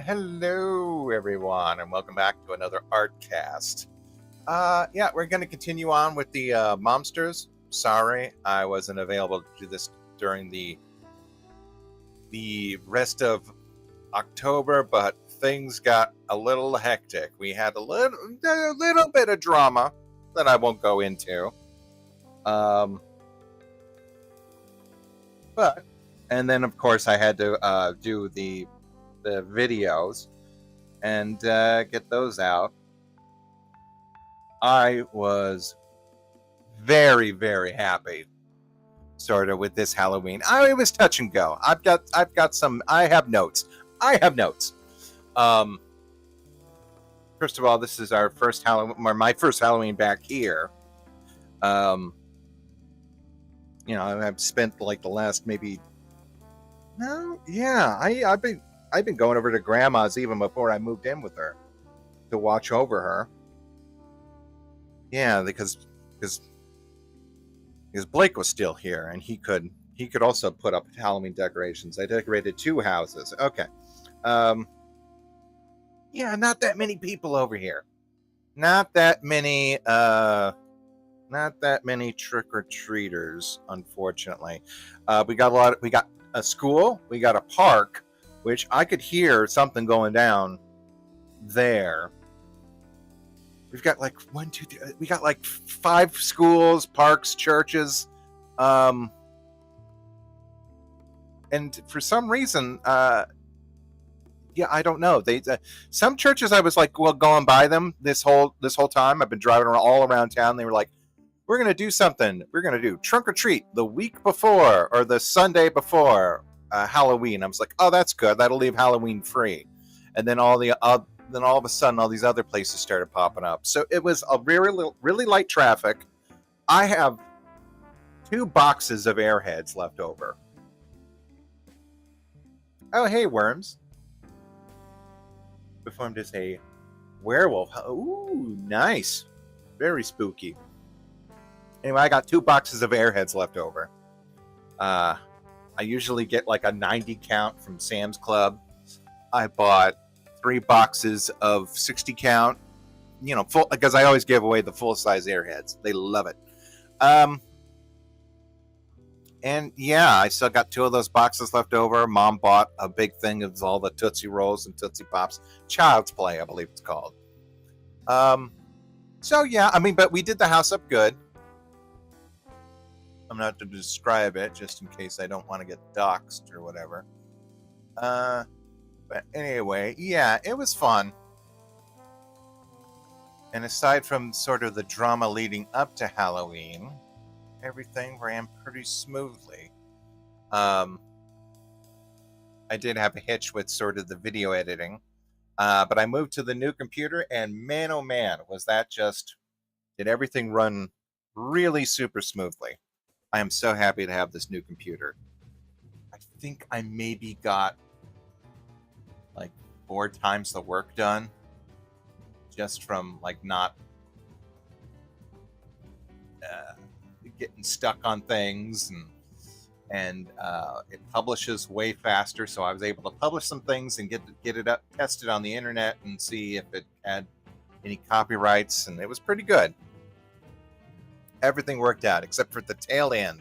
Hello everyone, and welcome back to another Artcast. We're going to continue on with the Momsters. Sorry, I wasn't available to do this during the rest of October, but things got a little hectic. We had a little bit of drama that I won't go into. But and then of course I had to do the videos and get those out. I was very, very happy sort of with this Halloween. It was touch and go. I've got some. I have notes. First of all, this is our first Halloween, or my first Halloween back here. I've spent like the last maybe. No, yeah, I've been going over to Grandma's even before I moved in with her to watch over her. Yeah, because Blake was still here and he could also put up Halloween decorations. I decorated 2 houses. Okay. Yeah, not that many people over here. Not that many trick-or-treaters, unfortunately. We got a school, we got a park, which I could hear something going down there. We've got like 5 schools, parks, churches, and for some reason, I don't know. Some churches I was like, going by them this whole time. I've been driving all around town. They were like, we're gonna do something. We're gonna do trunk or treat the week before or the Sunday before Halloween. I was like, oh, that's good. That'll leave Halloween free. And then all of a sudden, all these other places started popping up. So it was a really light traffic. I have 2 boxes of Airheads left over. Oh, hey, worms. Performed as a werewolf. Ooh, nice. Very spooky. Anyway, I got 2 boxes of Airheads left over. I usually get like a 90 count from Sam's Club. I bought 3 boxes of 60 count, full, because I always give away the full size Airheads. They love it. And yeah, I still got 2 of those boxes left over. Mom bought a big thing of all the Tootsie Rolls and Tootsie Pops. Child's Play, I believe it's called. So yeah, but we did the house up good. I'm not to describe it just in case I don't want to get doxxed or whatever. But anyway, yeah, it was fun. And aside from sort of the drama leading up to Halloween, everything ran pretty smoothly. I did have a hitch with sort of the video editing, but I moved to the new computer, and man, oh man, did everything run really super smoothly. I am so happy to have this new computer. I think I maybe got like 4 times the work done just from like not getting stuck on things, and it publishes way faster, so I was able to publish some things and get it up, tested on the internet and see if it had any copyrights, and it was pretty good. Everything worked out except for the tail end.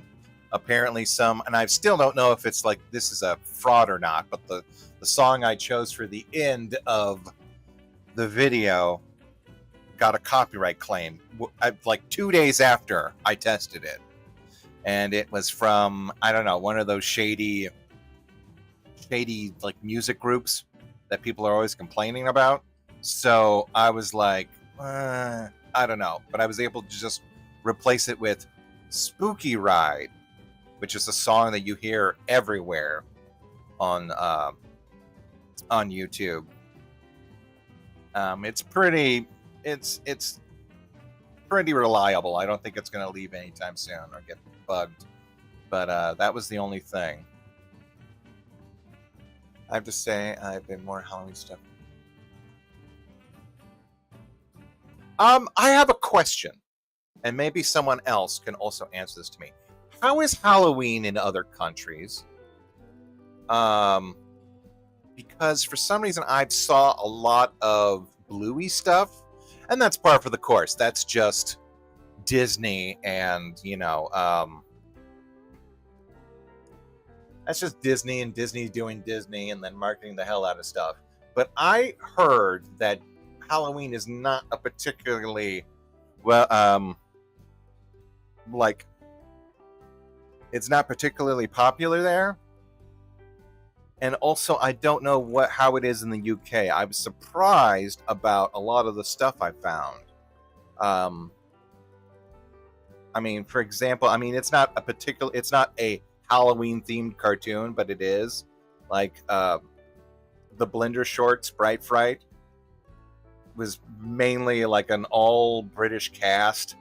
Apparently and I still don't know if it's like this is a fraud or not, but the song I chose for the end of the video got a copyright claim like 2 days after I tested it. And it was from, I don't know, one of those shady like music groups that people are always complaining about. So I was like, I don't know. But I was able to just replace it with Spooky Ride, which is a song that you hear everywhere on YouTube. It's pretty reliable. I don't think it's going to leave anytime soon or get bugged. But that was the only thing. I have to say, I've been more Halloween stuff. I have a question, and maybe someone else can also answer this to me. How is Halloween in other countries? because for some reason I saw a lot of Bluey stuff, and that's par for the course. That's just Disney, and that's just Disney and Disney doing Disney and then marketing the hell out of stuff. But I heard that Halloween is not a particularly like it's not particularly popular there. And also, I don't know how it is in the UK. I was surprised about a lot of the stuff I found. I mean, for example, it's not a Halloween themed cartoon, but it is like the Blender shorts, Bright Fright, was mainly like an all British cast.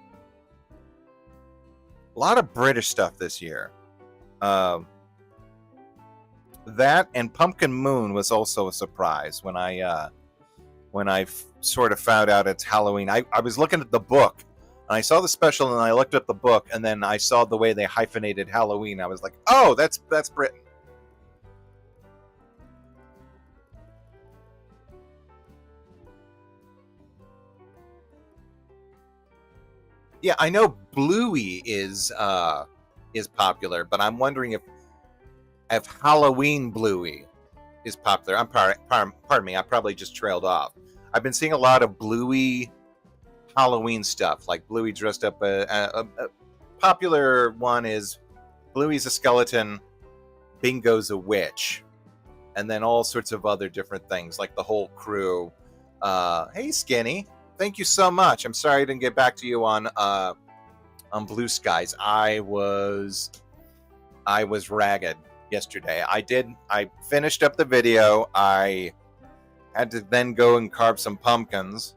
A lot of British stuff this year. That and Pumpkin Moon was also a surprise when I sort of found out it's Halloween. I was looking at the book, and I saw the special, and I looked at the book, and then I saw the way they hyphenated Halloween. I was like, oh, that's Britain. Yeah, I know Bluey is popular, but I'm wondering if Halloween Bluey is popular. Pardon me, I probably just trailed off. I've been seeing a lot of Bluey Halloween stuff, like Bluey dressed up. A popular one is Bluey's a skeleton, Bingo's a witch, and then all sorts of other different things, like the whole crew. Hey, Skinny, thank you so much. I'm sorry I didn't get back to you on Blue Skies. I was ragged yesterday. I finished up the video. I had to then go and carve some pumpkins,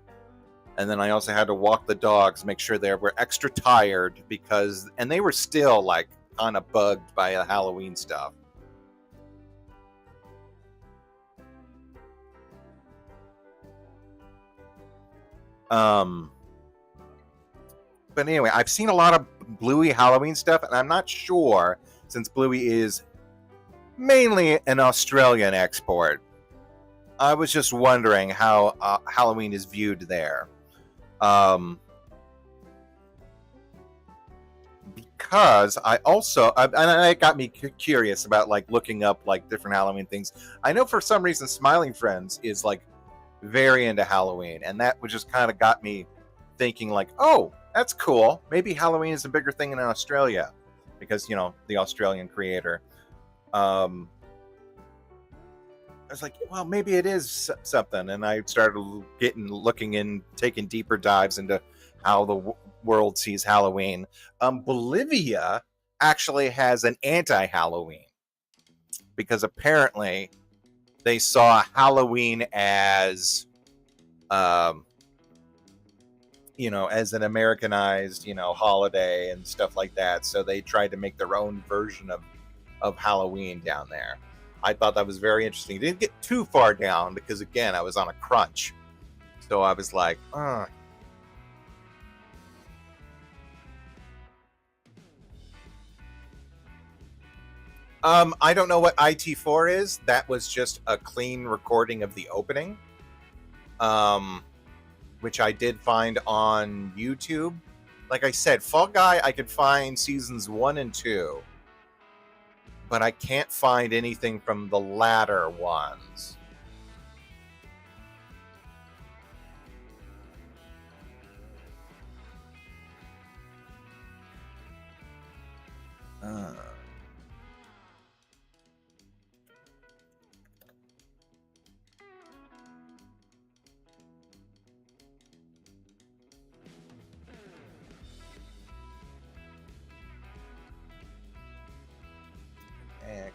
and then I also had to walk the dogs, make sure they were extra tired and they were still like kind of bugged by the Halloween stuff. But anyway, I've seen a lot of Bluey Halloween stuff, and I'm not sure, since Bluey is mainly an Australian export. I was just wondering how Halloween is viewed there. Because and it got me curious about like looking up like different Halloween things. I know for some reason Smiling Friends is like very into Halloween, and that was just kind of got me thinking like, oh, that's cool. Maybe Halloween is a bigger thing in Australia because the Australian creator. I was like, well, maybe it is something, and I started looking in, taking deeper dives into how the world sees Halloween. Bolivia actually has an anti-Halloween because apparently they saw Halloween as, as an Americanized, holiday and stuff like that. So they tried to make their own version of Halloween down there. I thought that was very interesting. Didn't get too far down because, again, I was on a crunch. So I was like, I don't know what IT4 is. That was just a clean recording of the opening, which I did find on YouTube. Like I said, Fall Guy, I could find seasons 1 and 2. But I can't find anything from the latter ones.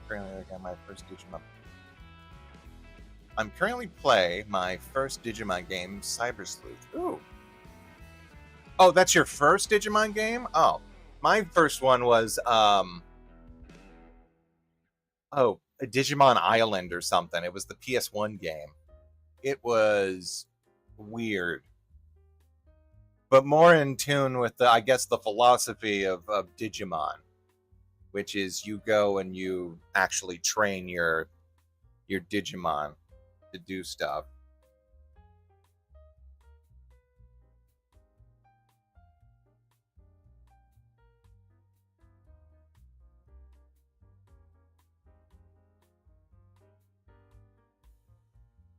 Currently, I got my first Digimon. I'm currently playing my first Digimon game, Cyber Sleuth. Ooh. Oh, that's your first Digimon game? Oh, my first one was a Digimon Island or something. It was the PS1 game. It was weird, but more in tune with the philosophy of Digimon, which is you go and you actually train your your Digimon to do stuff.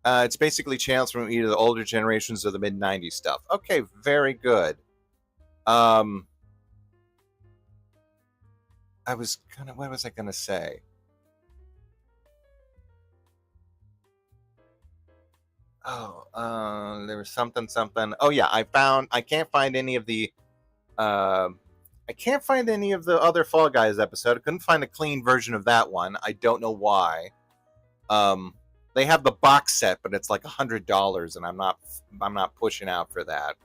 It's basically channels from either the older generations or the mid '90s stuff. Okay, very good. Um, what was I gonna say? Oh, there was something. Oh yeah, I can't find any of the. Uh, I can't find any of the other Fall Guys episode. I couldn't find a clean version of that one. I don't know why. Um, they have the box set, but it's like $100, and I'm not pushing out for that.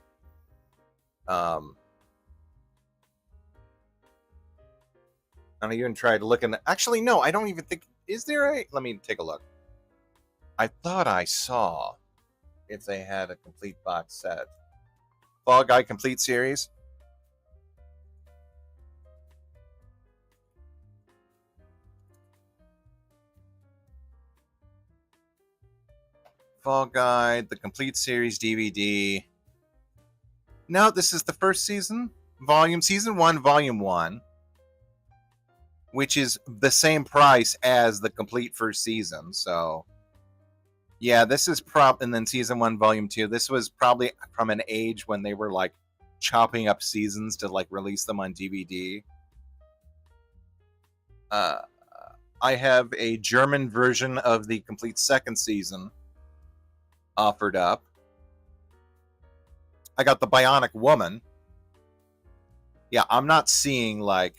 And I even tried looking. Actually, no, I don't even think. Is there a? Let me take a look. I thought I saw if they had a complete box set. Fall Guy Complete Series. Fall Guy, the Complete Series DVD. No, this is the first season. Season 1, Volume 1. Which is the same price as the complete first season. So, yeah, this is and then season 1, volume 2. This was probably from an age when they were like chopping up seasons to like release them on DVD. I have a German version of the complete second season offered up. I got the Bionic Woman. Yeah, I'm not seeing like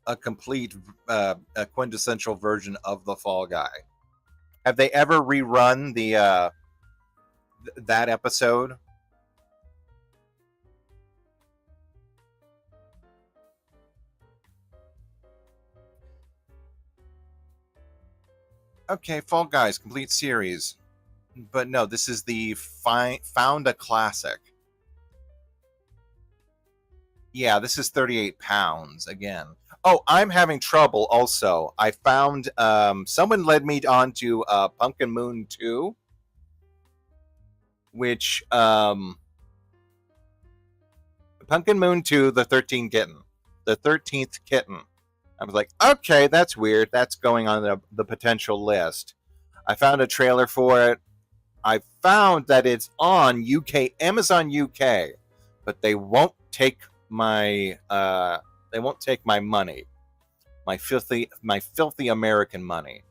a complete, a quintessential version of the Fall Guy. Have they ever rerun the that episode? Okay, Fall Guys complete series, but no, this is the found a classic. Yeah, this is 38 pounds again. Oh, I'm having trouble also. I found someone led me on to Pumpkin Moon 2, which Pumpkin Moon 2, the 13th kitten. The 13th kitten. I was like, okay, that's weird. That's going on the potential list. I found a trailer for it. I found that it's on Amazon UK, but they won't take my money, my filthy American money.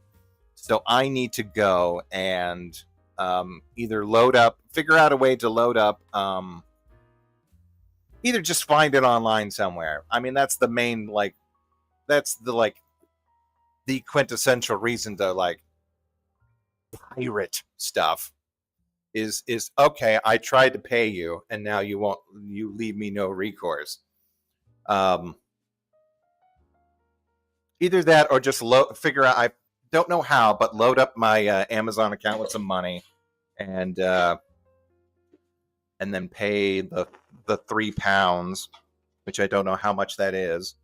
So I need to go and either figure out a way to load up, either just find it online somewhere. I mean, that's the main that's the quintessential reason to like pirate stuff. Is okay, I tried to pay you and now you leave me no recourse. Either that or just figure out, I don't know how, but load up my Amazon account with some money and then pay the £3, which I don't know how much that is.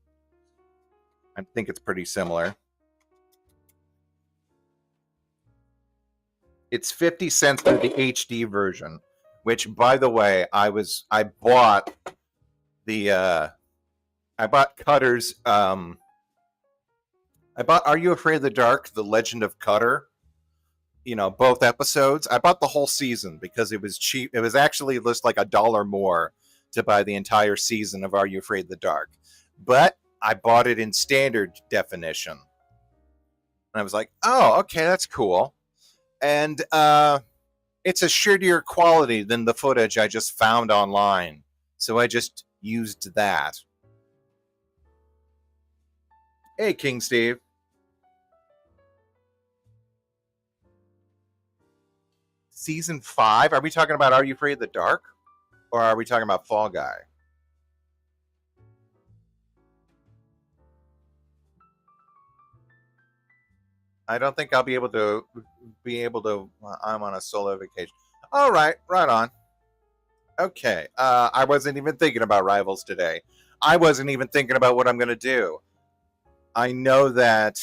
I think it's pretty similar. It's 50 cents for the HD version, which, by the way, I bought Cutter's. I bought Are You Afraid of the Dark? The Legend of Cutter. Both episodes. I bought the whole season because it was cheap. It was actually just like $1 more to buy the entire season of Are You Afraid of the Dark? But I bought it in standard definition. And I was like, oh, okay, that's cool. And it's a shittier quality than the footage I just found online. So I just used that. Hey, King Steve. Season 5? Are we talking about Are You Afraid of the Dark? Or are we talking about Fall Guy? I don't think I'll be able to. I'm on a solo vacation. All right, right on. Okay, I wasn't even thinking about Rivals today. I wasn't even thinking about what I'm going to do. I know that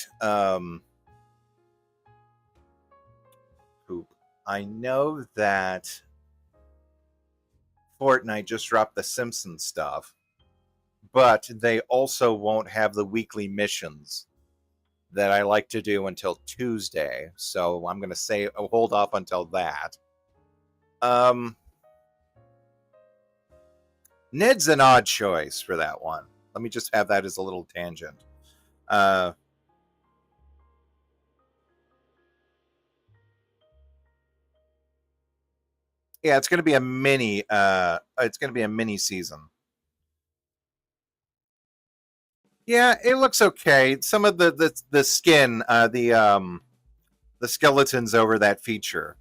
poop. I know that Fortnite just dropped the Simpsons stuff, but they also won't have the weekly missions that I like to do until Tuesday. So I'm going to say hold off until that. Ned's an odd choice for that one. Let me just have that as a little tangent. Yeah, it's going to be a mini. It's going to be a mini season. Yeah, it looks okay. Some of the skin, the skeletons over that feature.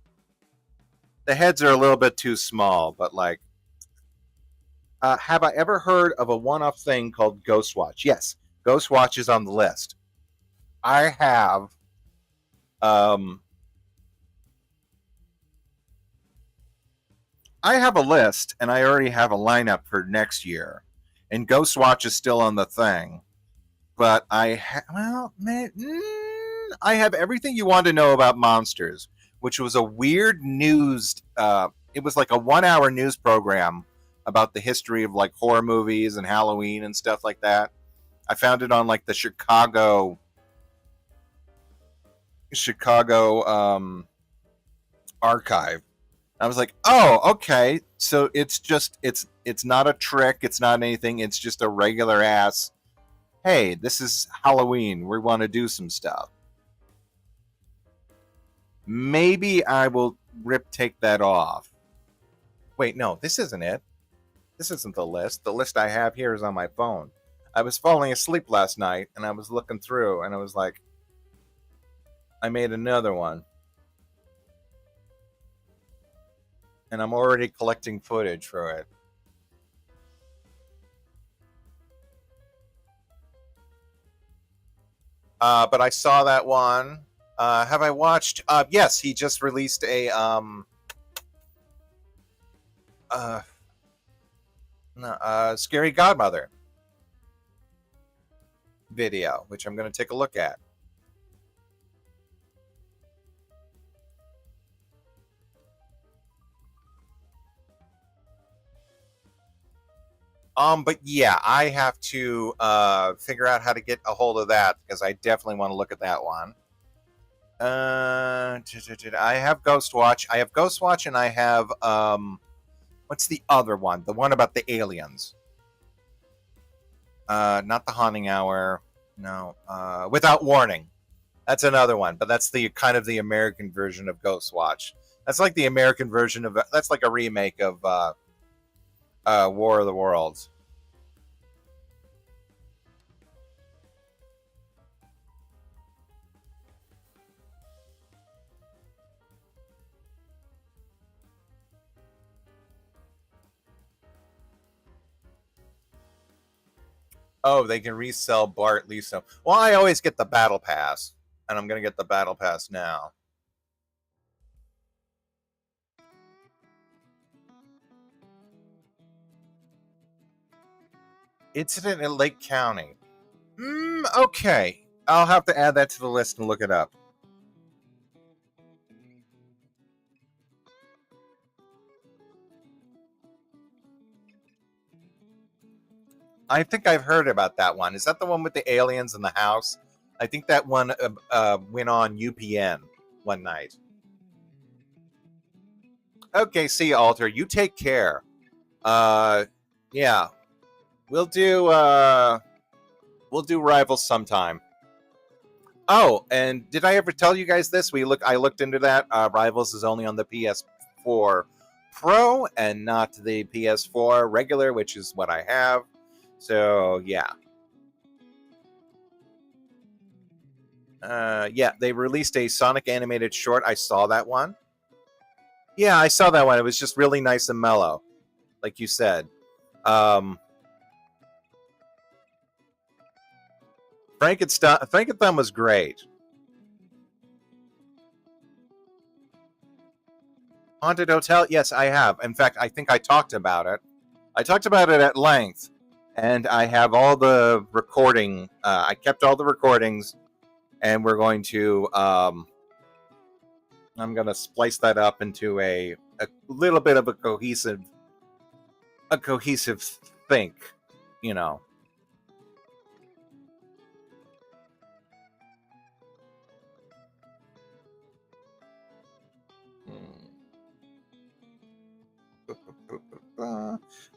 The heads are a little bit too small, but like, have I ever heard of a one-off thing called Ghostwatch? Yes, Ghostwatch is on the list. I have, um, I have a list, and I already have a lineup for next year, and Ghostwatch is still on the thing. But I have everything you want to know about Momsters, which was a weird news. It was like a 1 hour news program about the history of like horror movies and Halloween and stuff like that. I found it on like the Chicago archive. I was like, oh, okay. So it's not a trick. It's not anything. It's just a regular ass. Hey, this is Halloween. We want to do some stuff. Maybe I will take that off. Wait, no, this isn't it. This isn't the list. The list I have here is on my phone. I was falling asleep last night and I was looking through and I was like, I made another one. And I'm already collecting footage for it. But I saw that one. Have I watched? Yes, he just released a Scary Godmother video, which I'm going to take a look at. But yeah, I have to figure out how to get a hold of that because I definitely want to look at that one. I have Ghostwatch. I have Ghostwatch, and I have what's the other one? The one about the aliens. Not the Haunting Hour. No. Without Warning. That's another one, but that's the kind of the American version of Ghostwatch. That's like the American version of. That's like a remake of War of the Worlds. Oh, they can resell Bart Lisa. Well, I always get the Battle Pass, and I'm going to get the Battle Pass now. Incident in Lake County. Okay. I'll have to add that to the list and look it up. I think I've heard about that one. Is that the one with the aliens in the house? I think that one went on UPN one night. Okay, see you, Alter. You take care. Yeah, we'll do Rivals sometime. Oh, and did I ever tell you guys this? I looked into that. Rivals is only on the PS4 Pro and not the PS4 regular, which is what I have. So yeah. Yeah, they released a Sonic animated short. I saw that one. Yeah, I saw that one. It was just really nice and mellow, like you said. Frankenstein was great. Haunted Hotel? Yes, I have. In fact, I think I talked about it. I talked about it at length, and I have all the recording. I kept all the recordings, and we're going to I'm gonna splice that up into a little bit of a cohesive think, you know.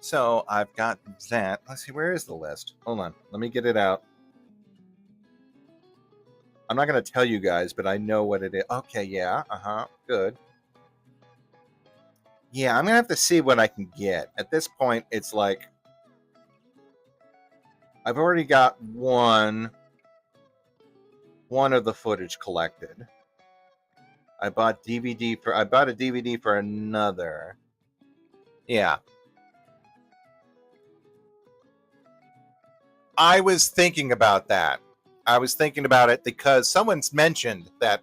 So I've got that. Let's see, where is the list? Hold on, let me get it out. I'm not going to tell you guys, but I know what it is. Okay, yeah, good. Yeah, I'm going to have to see what I can get. At this point, it's like I've already got one of the footage collected. I bought a DVD for another. Yeah. I was thinking about that. I was thinking about it because someone's mentioned that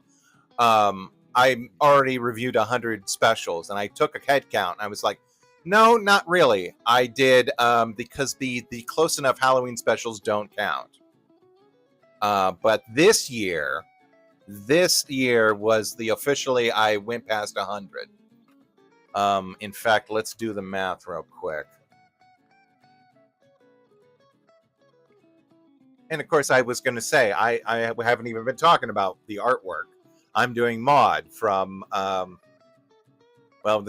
I already reviewed 100 specials, and I took a head count. I was like, no, not really. I did because the close enough Halloween specials don't count. But this year was the officially I went past 100. In fact, let's do the math real quick. And of course, I was going to say I haven't even been talking about the artwork. I'm doing Maude from The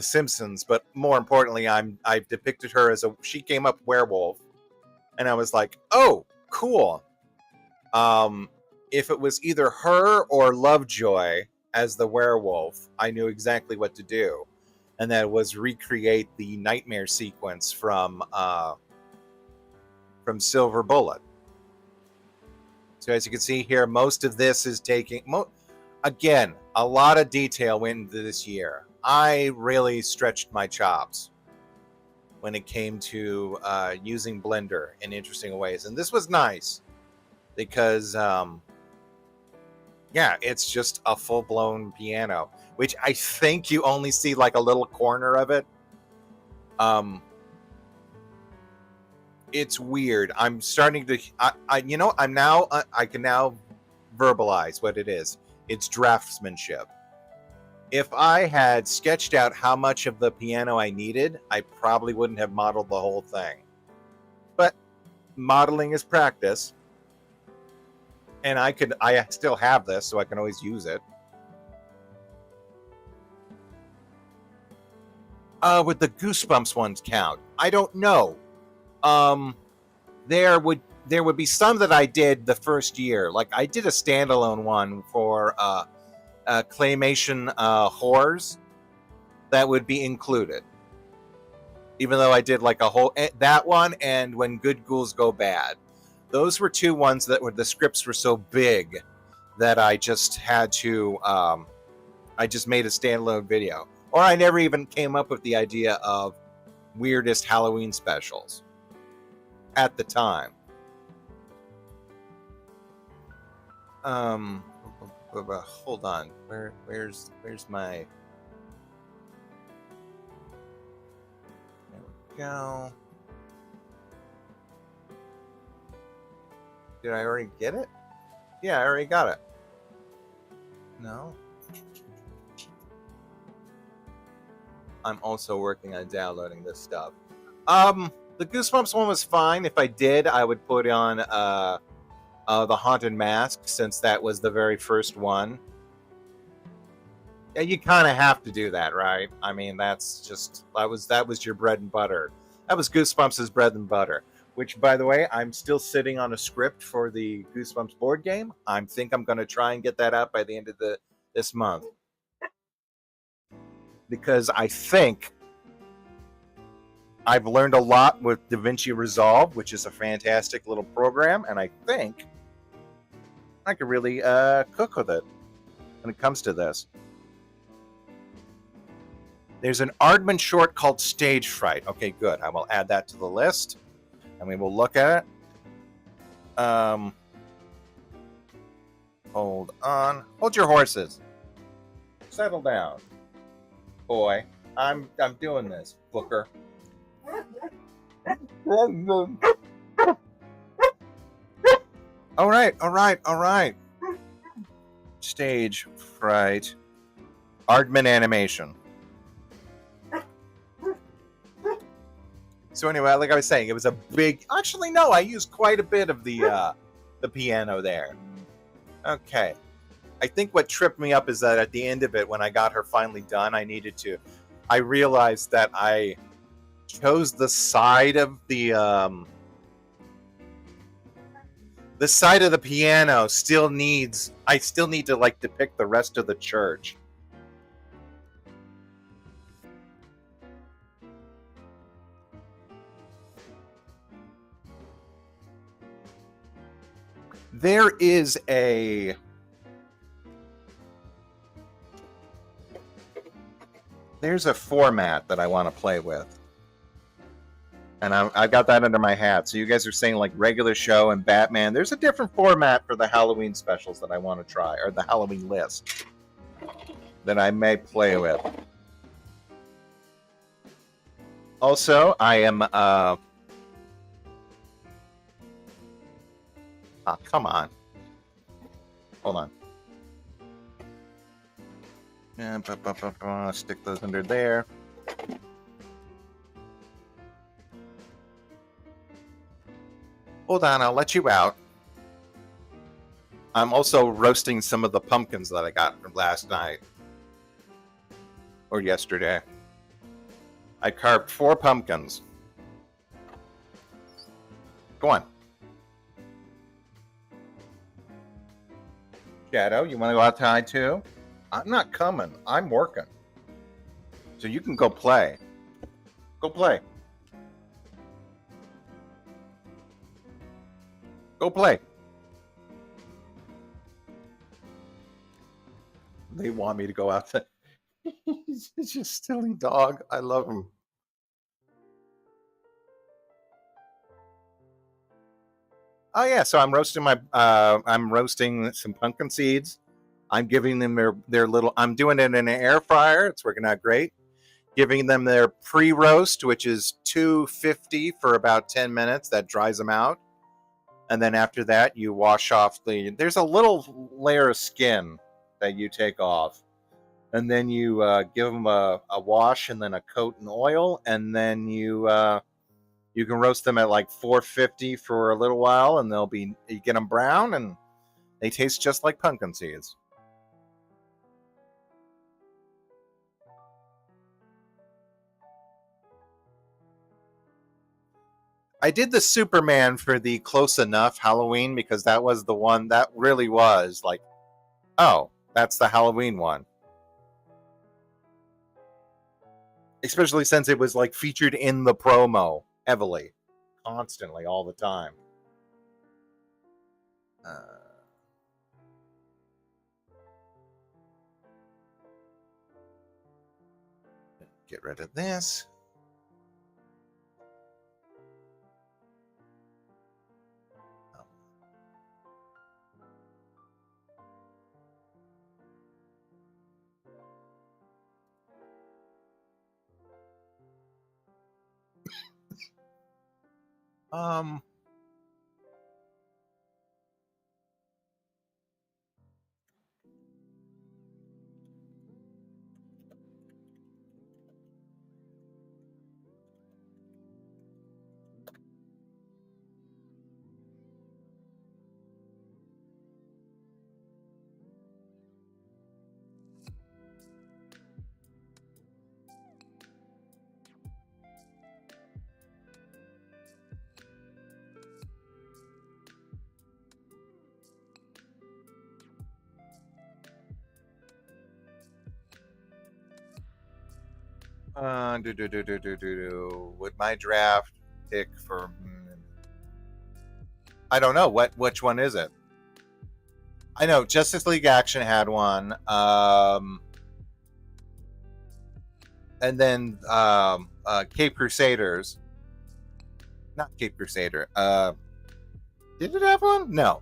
Simpsons, but more importantly, I've depicted her as she came up werewolf, and I was like, oh, cool. If it was either her or Lovejoy as the werewolf, I knew exactly what to do, and that was recreate the nightmare sequence from Silver Bullet. So as you can see here, most of this is taking again, a lot of detail went into this year. I really stretched my chops when it came to using Blender in interesting ways. And this was nice because, yeah, it's just a full-blown piano, which I think you only see like a little corner of it. It's weird. I'm starting to, I can now verbalize what it is. It's draftsmanship. If I had sketched out how much of the piano I needed, I probably wouldn't have modeled the whole thing. But modeling is practice. And I still have this, so I can always use it. Would the Goosebumps ones count? I don't know. There would be some that I did the first year. Like I did a standalone one for claymation horrors that would be included, even though I did like a whole that one and When Good Ghouls Go Bad. Those were two ones that the scripts were so big that I just had to I just made a standalone video, or I never even came up with the idea of weirdest Halloween specials at the time. Hold on. Where's my? There we go. Did I already get it? Yeah, I already got it. No. I'm also working on downloading this stuff. The Goosebumps one was fine. If I did, I would put on the Haunted Mask, since that was the very first one. Yeah, you kind of have to do that, right? I mean, that was your bread and butter. That was Goosebumps' bread and butter. Which, by the way, I'm still sitting on a script for the Goosebumps board game. I think I'm going to try and get that out by the end of this month, because I think I've learned a lot with DaVinci Resolve, which is a fantastic little program, and I think I could really cook with it when it comes to this. There's an Aardman short called Stage Fright. Okay, good. I will add that to the list, and we will look at it. Hold on. Hold your horses. Settle down, boy. I'm doing this, Booker. All right. Stage Fright. Aardman Animation. So anyway, like I was saying, it was a big. Actually, no, I used quite a bit of the piano there. Okay, I think what tripped me up is that at the end of it, when I got her finally done, I realized that I chose the side of the piano I still need to like depict the rest of the church. There's a format that I want to play with. And I've got that under my hat. So you guys are saying like regular show and Batman. There's a different format for the Halloween specials that I want to try, or the Halloween list that I may play with. Also, I am come on. Hold on. Yeah, stick those under there. Hold on, I'll let you out. I'm also roasting some of the pumpkins that I got from last night. Or yesterday. I carved 4 pumpkins. Go on. Shadow, you want to go outside too? I'm not coming. I'm working. So you can go play. Go play. Go play. They want me to go outside. He's just silly dog. I love him. Oh yeah, so I'm roasting some pumpkin seeds. I'm giving them their little. I'm doing it in an air fryer. It's working out great. Giving them their pre-roast, which is 250 for about 10 minutes. That dries them out, and then after that, you wash off there's a little layer of skin that you take off, and then you give them a wash and then a coat in oil, and then you can roast them at like 450 for a little while, and you get them brown, and they taste just like pumpkin seeds. I did the Superman for the Close Enough Halloween because that was the one that really was like, oh, that's the Halloween one. Especially since it was like featured in the promo heavily, constantly, all the time. Get rid of this. Um, Would my draft pick for? I don't know which one is it. I know Justice League Action had one, and then Cape Crusaders. Not Cape Crusader. Did it have one? No.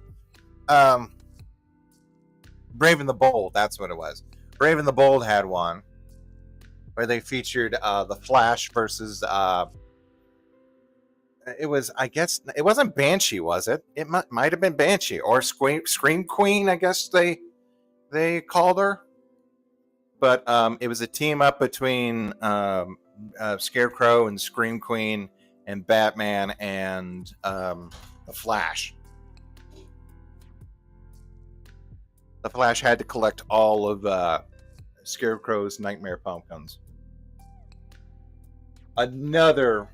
Brave and the Bold. That's what it was. Brave and the Bold had one where they featured the Flash versus. It was, I guess, it wasn't Banshee, was it? It might have been Banshee or Scream Queen. I guess they called her. but it was a team up between Scarecrow and Scream Queen and Batman and the Flash. The Flash had to collect all of Scarecrow's Nightmare Pumpkins. Another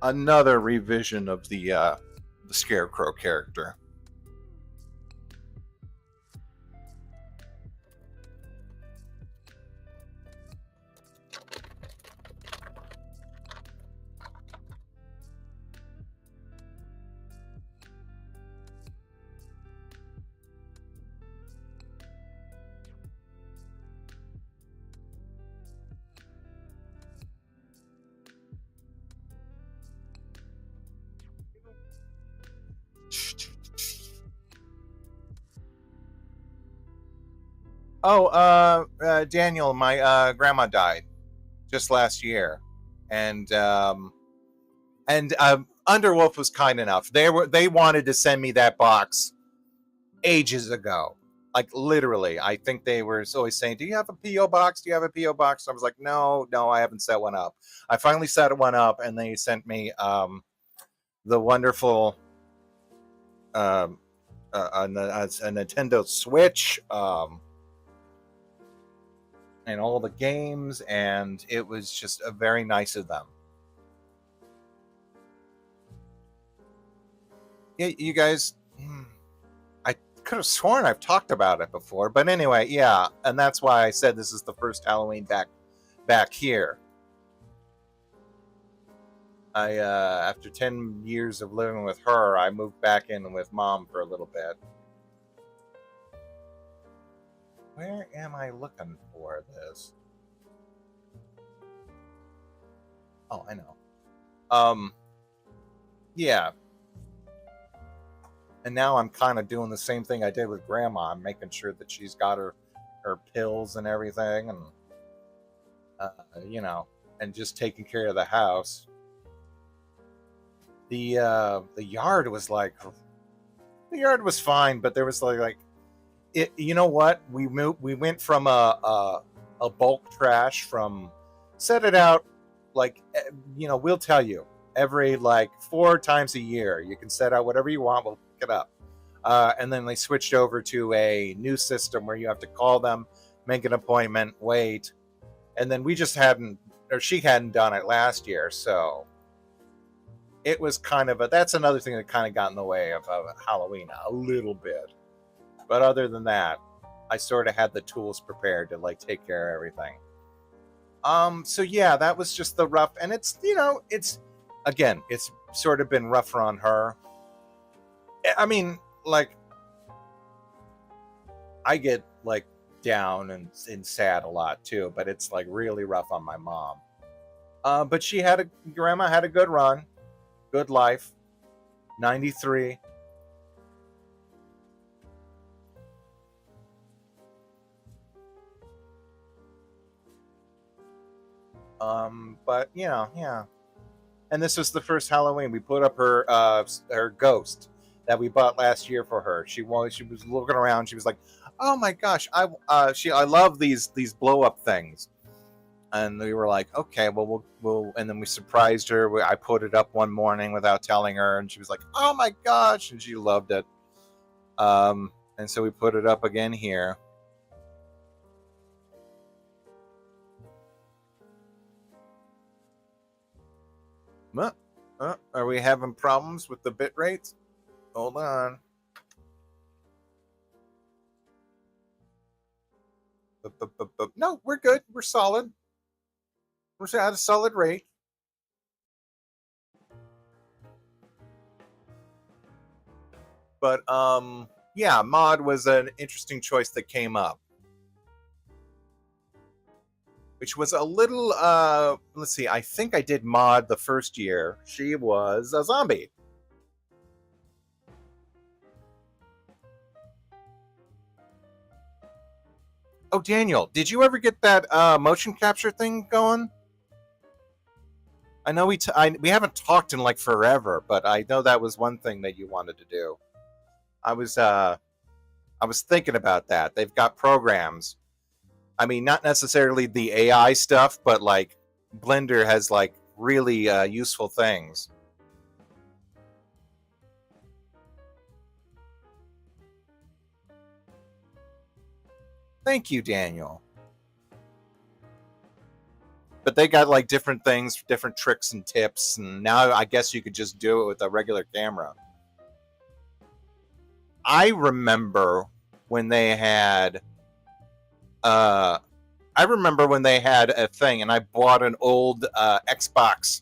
revision of the Scarecrow character. Oh, Daniel, my grandma died just last year, and Underwolf was kind enough. They wanted to send me that box ages ago, like literally. I think they were always saying, "Do you have a PO box? Do you have a PO box?" I was like, "No, I haven't set one up." I finally set one up, and they sent me the wonderful a Nintendo Switch. And all the games, and it was just very nice of them. Yeah, you guys, I could have sworn I've talked about it before, but anyway, yeah, and that's why I said this is the first Halloween back here. After 10 years of living with her, I moved back in with Mom for a little bit. Where am I looking for this? Oh, I know. Yeah. And now I'm kind of doing the same thing I did with Grandma. I'm making sure that she's got her pills and everything, and and just taking care of the house. The yard was fine, but there was like it. You know what? We went from a bulk trash from set it out like we'll tell you every like 4 times a year. You can set out whatever you want. We'll pick it up. And then they switched over to a new system where you have to call them, make an appointment, wait. And then she hadn't done it last year. So it was that's another thing that kind of got in the way of Halloween a little bit. But other than that, I sort of had the tools prepared to like take care of everything. So yeah, that was just the rough, and it's sort of been rougher on her. I mean, like, I get like down and sad a lot too, but it's like really rough on my mom. But Grandma had a good run, good life, 93. But yeah. And this was the first Halloween. We put up her ghost that we bought last year for her. She was looking around. She was like, "Oh my gosh, I love these blow up things." And we were like, "Okay, well we'll." And then we surprised her. I put it up one morning without telling her, and she was like, "Oh my gosh!" And she loved it. And so we put it up again here. Are we having problems with the bit rates? Hold on. No, we're good. We're solid. We're at a solid rate. But yeah, Maude was an interesting choice that came up, which was a little let's see, I think I did Maude the first year. She was a zombie. Oh, Daniel, did you ever get that motion capture thing going? I know we haven't talked in like forever, but I know that was one thing that you wanted to do. I was thinking about that. They've got programs I mean, not necessarily the AI stuff, but like Blender has like really useful things. Thank you, Daniel. But they got like different things, different tricks and tips, and now I guess you could just do it with a regular camera. I remember when they had I remember when they had a thing, and I bought an old Xbox,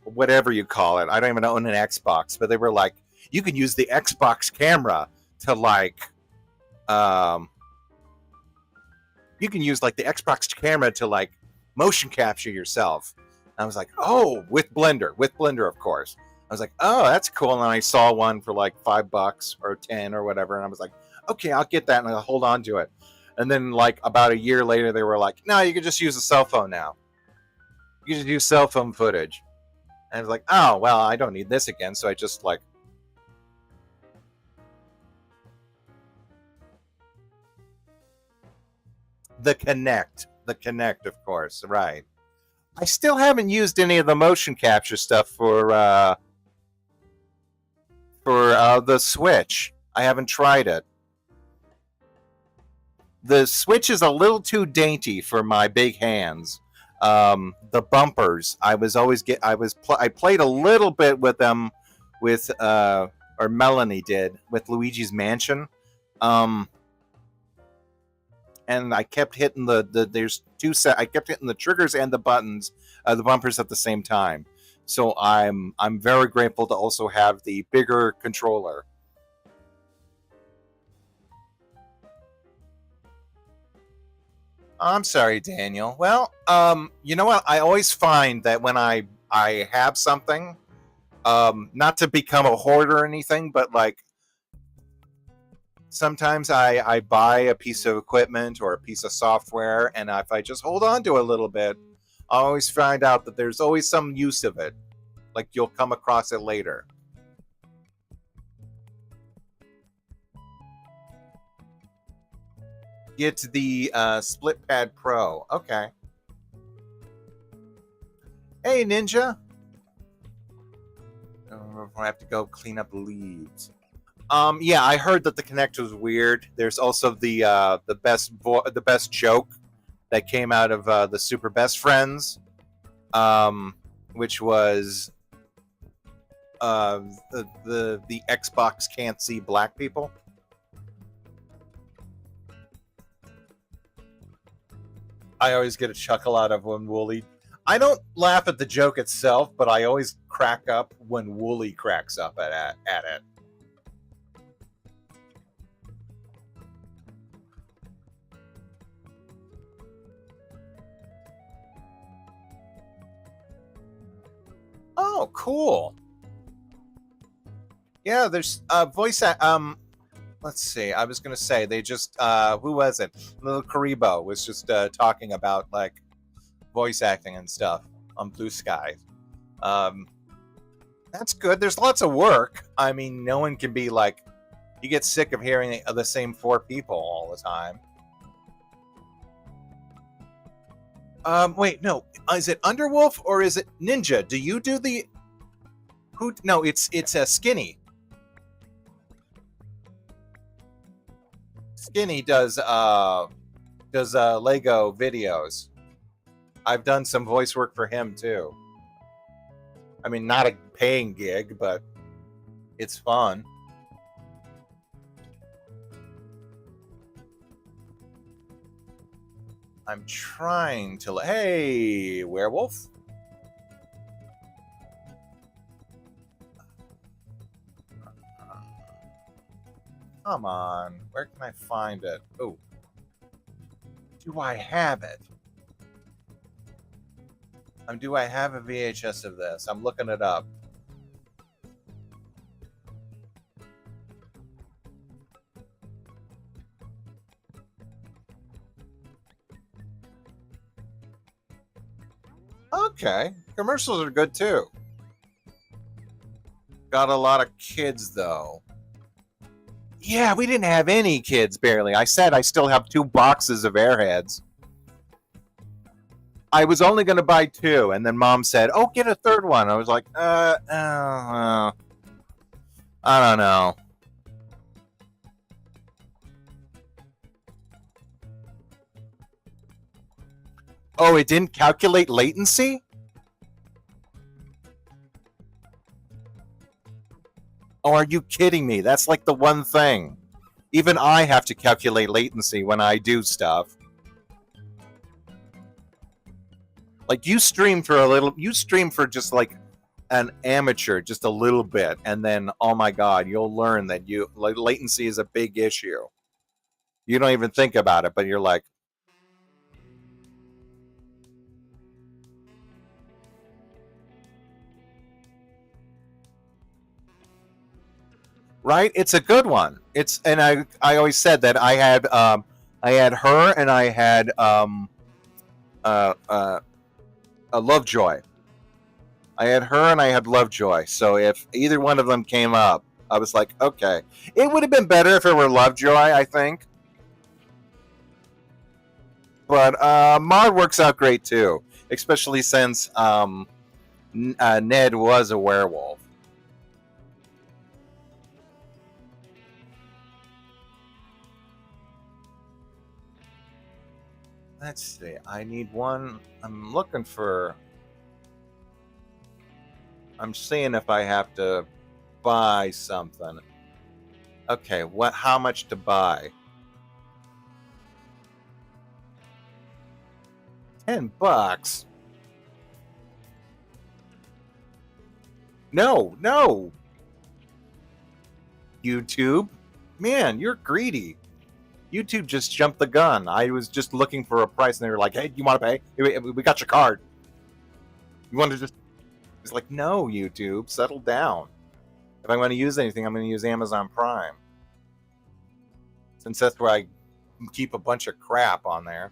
whatever you call it. I don't even own an Xbox, but they were like, you can use the Xbox camera to like, you can use like the Xbox camera to like motion capture yourself. And I was like, oh, with Blender, of course. I was like, oh, that's cool. And I saw one for like $5 or 10 or whatever, and I was like, okay, I'll get that, and I'll hold on to it. And then, like, about a year later, they were like, no, you can just use a cell phone now. You can just use cell phone footage. And I was like, oh, well, I don't need this again. So I just, like... The Kinect, of course, right. I still haven't used any of the motion capture stuff for the Switch. I haven't tried it. The Switch is a little too dainty for my big hands. The bumpers, I played a little bit with them, with or Melanie did with Luigi's Mansion, and I kept hitting there's two set. I kept hitting the triggers and the buttons, the bumpers at the same time. So I'm very grateful to also have the bigger controller. I'm sorry, Daniel. Well, you know what? I always find that when I have something, not to become a hoarder or anything, but like sometimes I buy a piece of equipment or a piece of software, and if I just hold on to it a little bit, I always find out that there's always some use of it. Like you'll come across it later. Get the Split Pad Pro. Okay. Hey, Ninja. I have to go clean up the leaves. Yeah, I heard that the Kinect was weird. There's also the best joke that came out of the Super Best Friends, which was the Xbox can't see black people. I always get a chuckle out of when Wooly. I don't laugh at the joke itself, but I always crack up when Wooly cracks up at it. Oh, cool. Yeah, there's voice. Let's see. I was gonna say they just who was it? Little Karibo was just talking about like voice acting and stuff on Blue Sky. Um, that's good. There's lots of work. I mean, no one can be like. You get sick of hearing the same four people all the time. Wait, no. Is it Underwolf or is it Ninja? Do you do the? Who? No, it's Skinny. Skinny does Lego videos. I've done some voice work for him too. I mean, not a paying gig, but it's fun. I'm trying to. Hey, werewolf. Come on. Where can I find it? Oh. Do I have it? Do I have a VHS of this? I'm looking it up. Okay. Commercials are good too. Got a lot of kids though. Yeah, we didn't have any kids barely. I said I still have 2 boxes of Airheads. I was only going to buy 2, and then Mom said, "Oh, get a third one." I was like, I don't know." Oh, it didn't calculate latency? Oh, are you kidding me? That's like the one thing. Even I have to calculate latency when I do stuff. Like you stream for just like an amateur, just a little bit, and then oh my god, you'll learn that latency is a big issue. You don't even think about it, but you're like, right? It's a good one. It's and I always said that I had her and I had uh, uh, a Lovejoy. I had her and I had Lovejoy. So if either one of them came up, I was like, okay. It would have been better if it were Lovejoy, I think. But Maude works out great too, especially since Ned was a werewolf. Let's see. I need one. I'm looking for. I'm seeing if I have to buy something. Okay, what? How much to buy? $10. No, no. YouTube, man, you're greedy. YouTube just jumped the gun. I was just looking for a price, and they were like, "Hey, you want to pay? We got your card. You want to just?" It's like, no, YouTube, settle down. If I want to use anything, I'm going to use Amazon Prime, since that's where I keep a bunch of crap on there.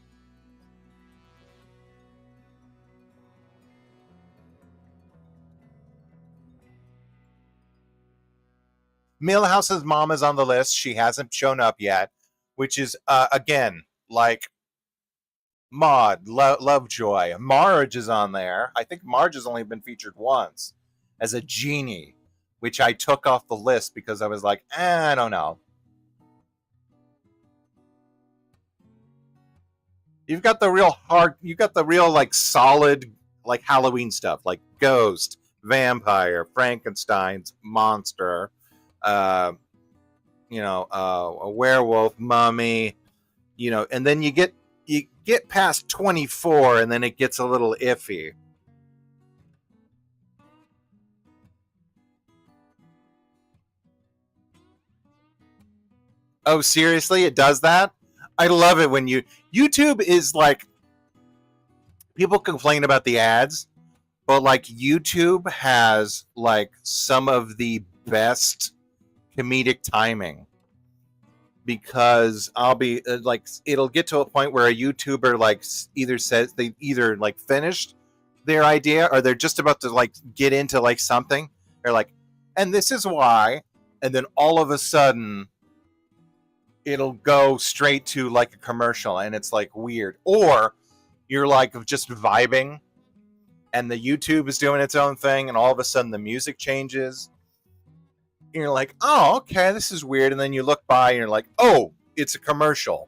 Millhouse's mom is on the list. She hasn't shown up yet, which is again like Maude, Lovejoy. Marge is on there. I think Marge has only been featured once as a genie, which I took off the list because I was like, I don't know. You've got the real like solid like Halloween stuff, like Ghost, Vampire, Frankenstein's Monster, uh, a werewolf, Mummy, and then you get past 24 and then it gets a little iffy. Oh, seriously? It does that? I love it when YouTube is like people complain about the ads, but like YouTube has like some of the best comedic timing because I'll be like it'll get to a point where a YouTuber like either says they either like finished their idea or they're just about to like get into like something. They're like, and this is why, and then all of a sudden it'll go straight to like a commercial and it's like weird. Or you're like just vibing and the YouTube is doing its own thing and all of a sudden the music changes. You're like, oh, okay, this is weird. And then you look by and you're like, oh, it's a commercial.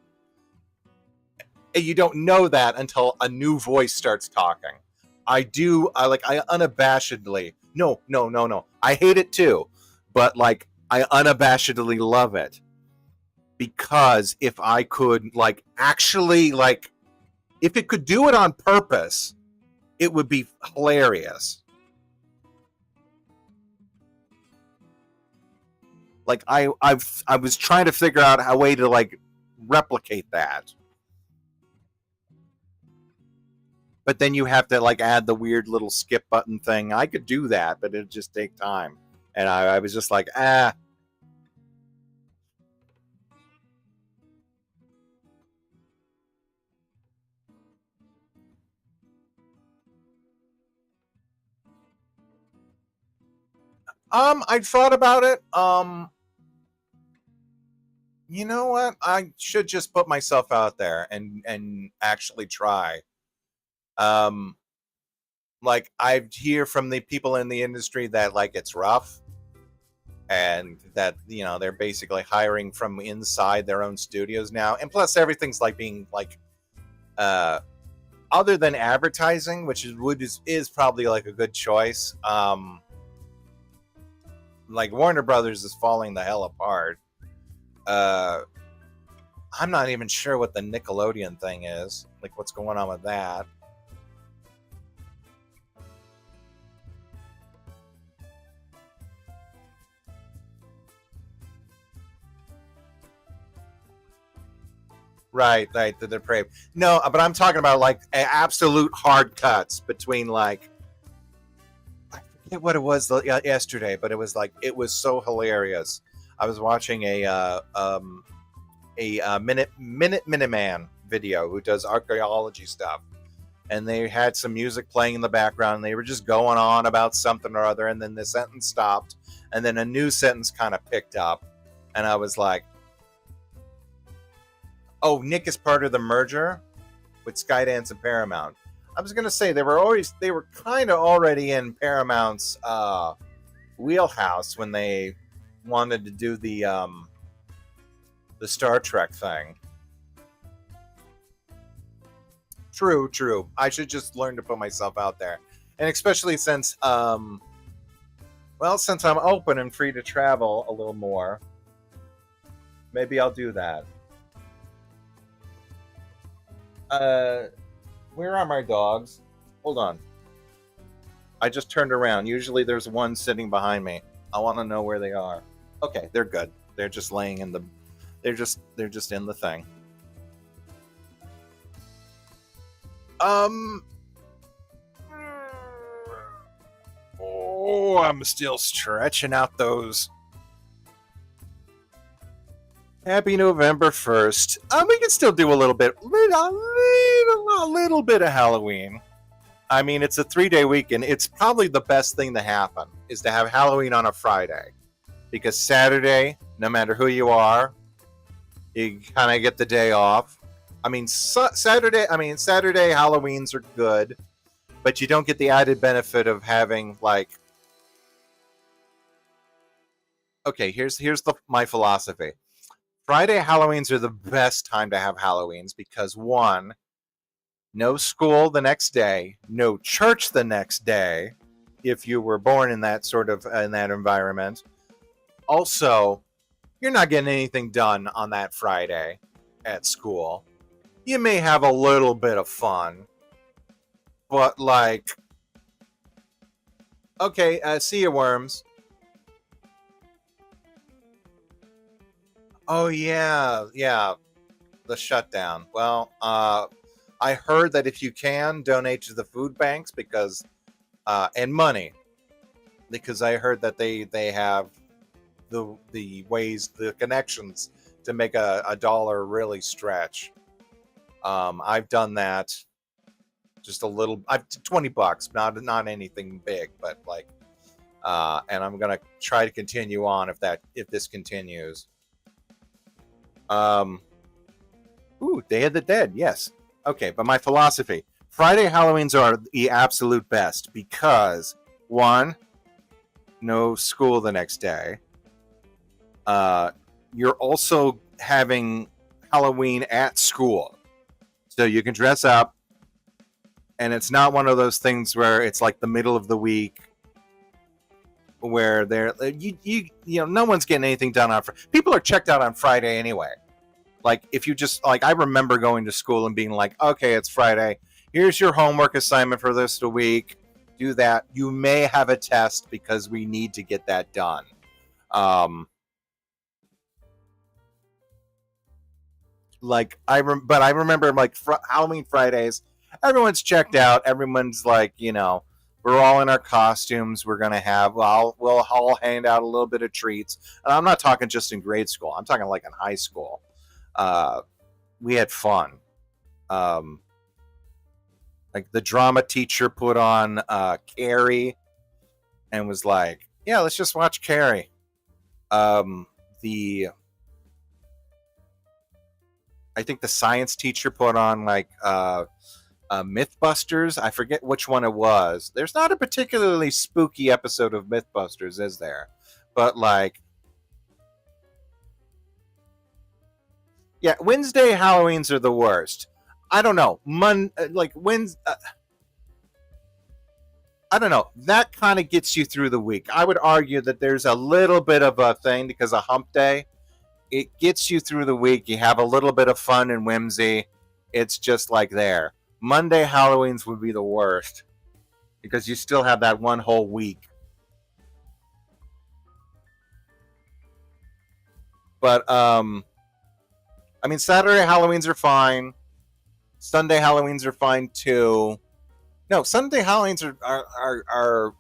And you don't know that until a new voice starts talking. I unabashedly, no, no, no, no. I hate it too, but like, I unabashedly love it because if I could like actually like if it could do it on purpose, it would be hilarious. Like I was trying to figure out a way to like replicate that, but then you have to like add the weird little skip button thing. I could do that, but it'd just take time, and I was just like, ah. I thought about it. You know what? I should just put myself out there and actually try. Um, like I hear from the people in the industry that like it's rough and that they're basically hiring from inside their own studios now, and plus everything's like being like uh other than advertising, which is probably like a good choice. Like Warner Brothers is falling the hell apart. uh I'm not even sure what the Nickelodeon thing is, like what's going on with that. Right, the depraved. No, but I'm talking about like absolute hard cuts between like I forget what it was yesterday, but it was like it was so hilarious. I was watching a Minuteman video who does archaeology stuff, and they had some music playing in the background. And they were just going on about something or other, and then the sentence stopped, and then a new sentence kind of picked up, and I was like, "Oh, Nick is part of the merger with Skydance and Paramount." I was gonna say they were kind of already in Paramount's wheelhouse when they wanted to do the Star Trek thing. True, true. I should just learn to put myself out there, and especially since since I'm open and free to travel a little more, maybe I'll do that. Uh, where are my dogs? Hold on. I just turned around. Usually there's one sitting behind me. I want to know where they are. Okay, they're good. They're just laying in the. They're just in the thing. Um. Oh, I'm still stretching out those. Happy November 1st. We can still do a little bit of Halloween. I mean, it's a 3-day weekend. It's probably the best thing to happen is to have Halloween on a Friday, because Saturday, no matter who you are, you kind of get the day off. I mean, Saturday. I mean, Saturday Halloweens are good, but you don't get the added benefit of having like. Okay, here's my philosophy. Friday Halloweens are the best time to have Halloweens because one, no school the next day, no church the next day, if you were born in that in that environment. Also, you're not getting anything done on that Friday at school. You may have a little bit of fun, but like, okay, see you, worms. Oh yeah, yeah, the shutdown. Well, I heard that if you can donate to the food banks because and money, because I heard that they have the ways, the connections to make a dollar really stretch. I've done that just a little. I've $20, not anything big, but like, and I'm gonna try to continue on if this continues. Um, ooh, Day of the Dead, yes. Okay, but my philosophy: Friday Halloweens are the absolute best because one, no school the next day. Uh, you're also having Halloween at school, so you can dress up, and it's not one of those things where it's like the middle of the week where no one's getting anything done on Friday. People are checked out on Friday anyway. Like if you just like, I remember going to school and being like, okay, it's Friday. Here's your homework assignment for this week. Do that. You may have a test because we need to get that done. But I remember like Halloween Fridays, everyone's checked out. Everyone's like, we're all in our costumes. We're gonna have we'll all hand out a little bit of treats. And I'm not talking just in grade school. I'm talking like in high school. We had fun. Um, like the drama teacher put on Carrie and was like, "Yeah, let's just watch Carrie." The I think the science teacher put on like Mythbusters. I forget which one it was. There's not a particularly spooky episode of Mythbusters, is there? But like, yeah, Wednesday Halloweens are the worst. I don't know. Like I don't know. That kind of gets you through the week. I would argue that there's a little bit of a thing because of Hump Day. It gets you through the week. You have a little bit of fun and whimsy. It's just like there. Monday Halloweens would be the worst because you still have that one whole week. But I mean, Saturday Halloweens are fine. Sunday Halloweens are fine too. No, Sunday Halloweens are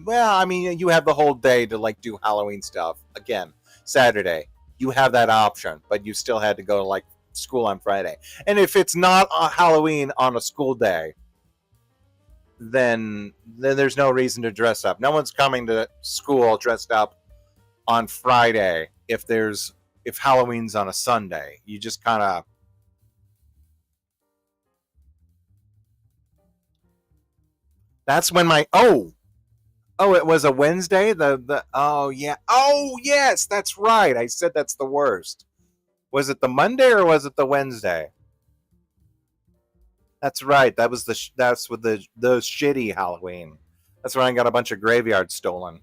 well. I mean, you have the whole day to like do Halloween stuff. Again, Saturday you have that option, but you still had to go to like school on Friday. And if it's not a Halloween on a school day, then there's no reason to dress up. No one's coming to school dressed up on Friday if Halloween's on a Sunday. You just kind of that's when my it was a Wednesday. The oh yeah, oh yes, that's right. I said that's the worst. Was it the Monday or was it the Wednesday? That's right. That's with the shitty Halloween. That's when I got a bunch of graveyards stolen.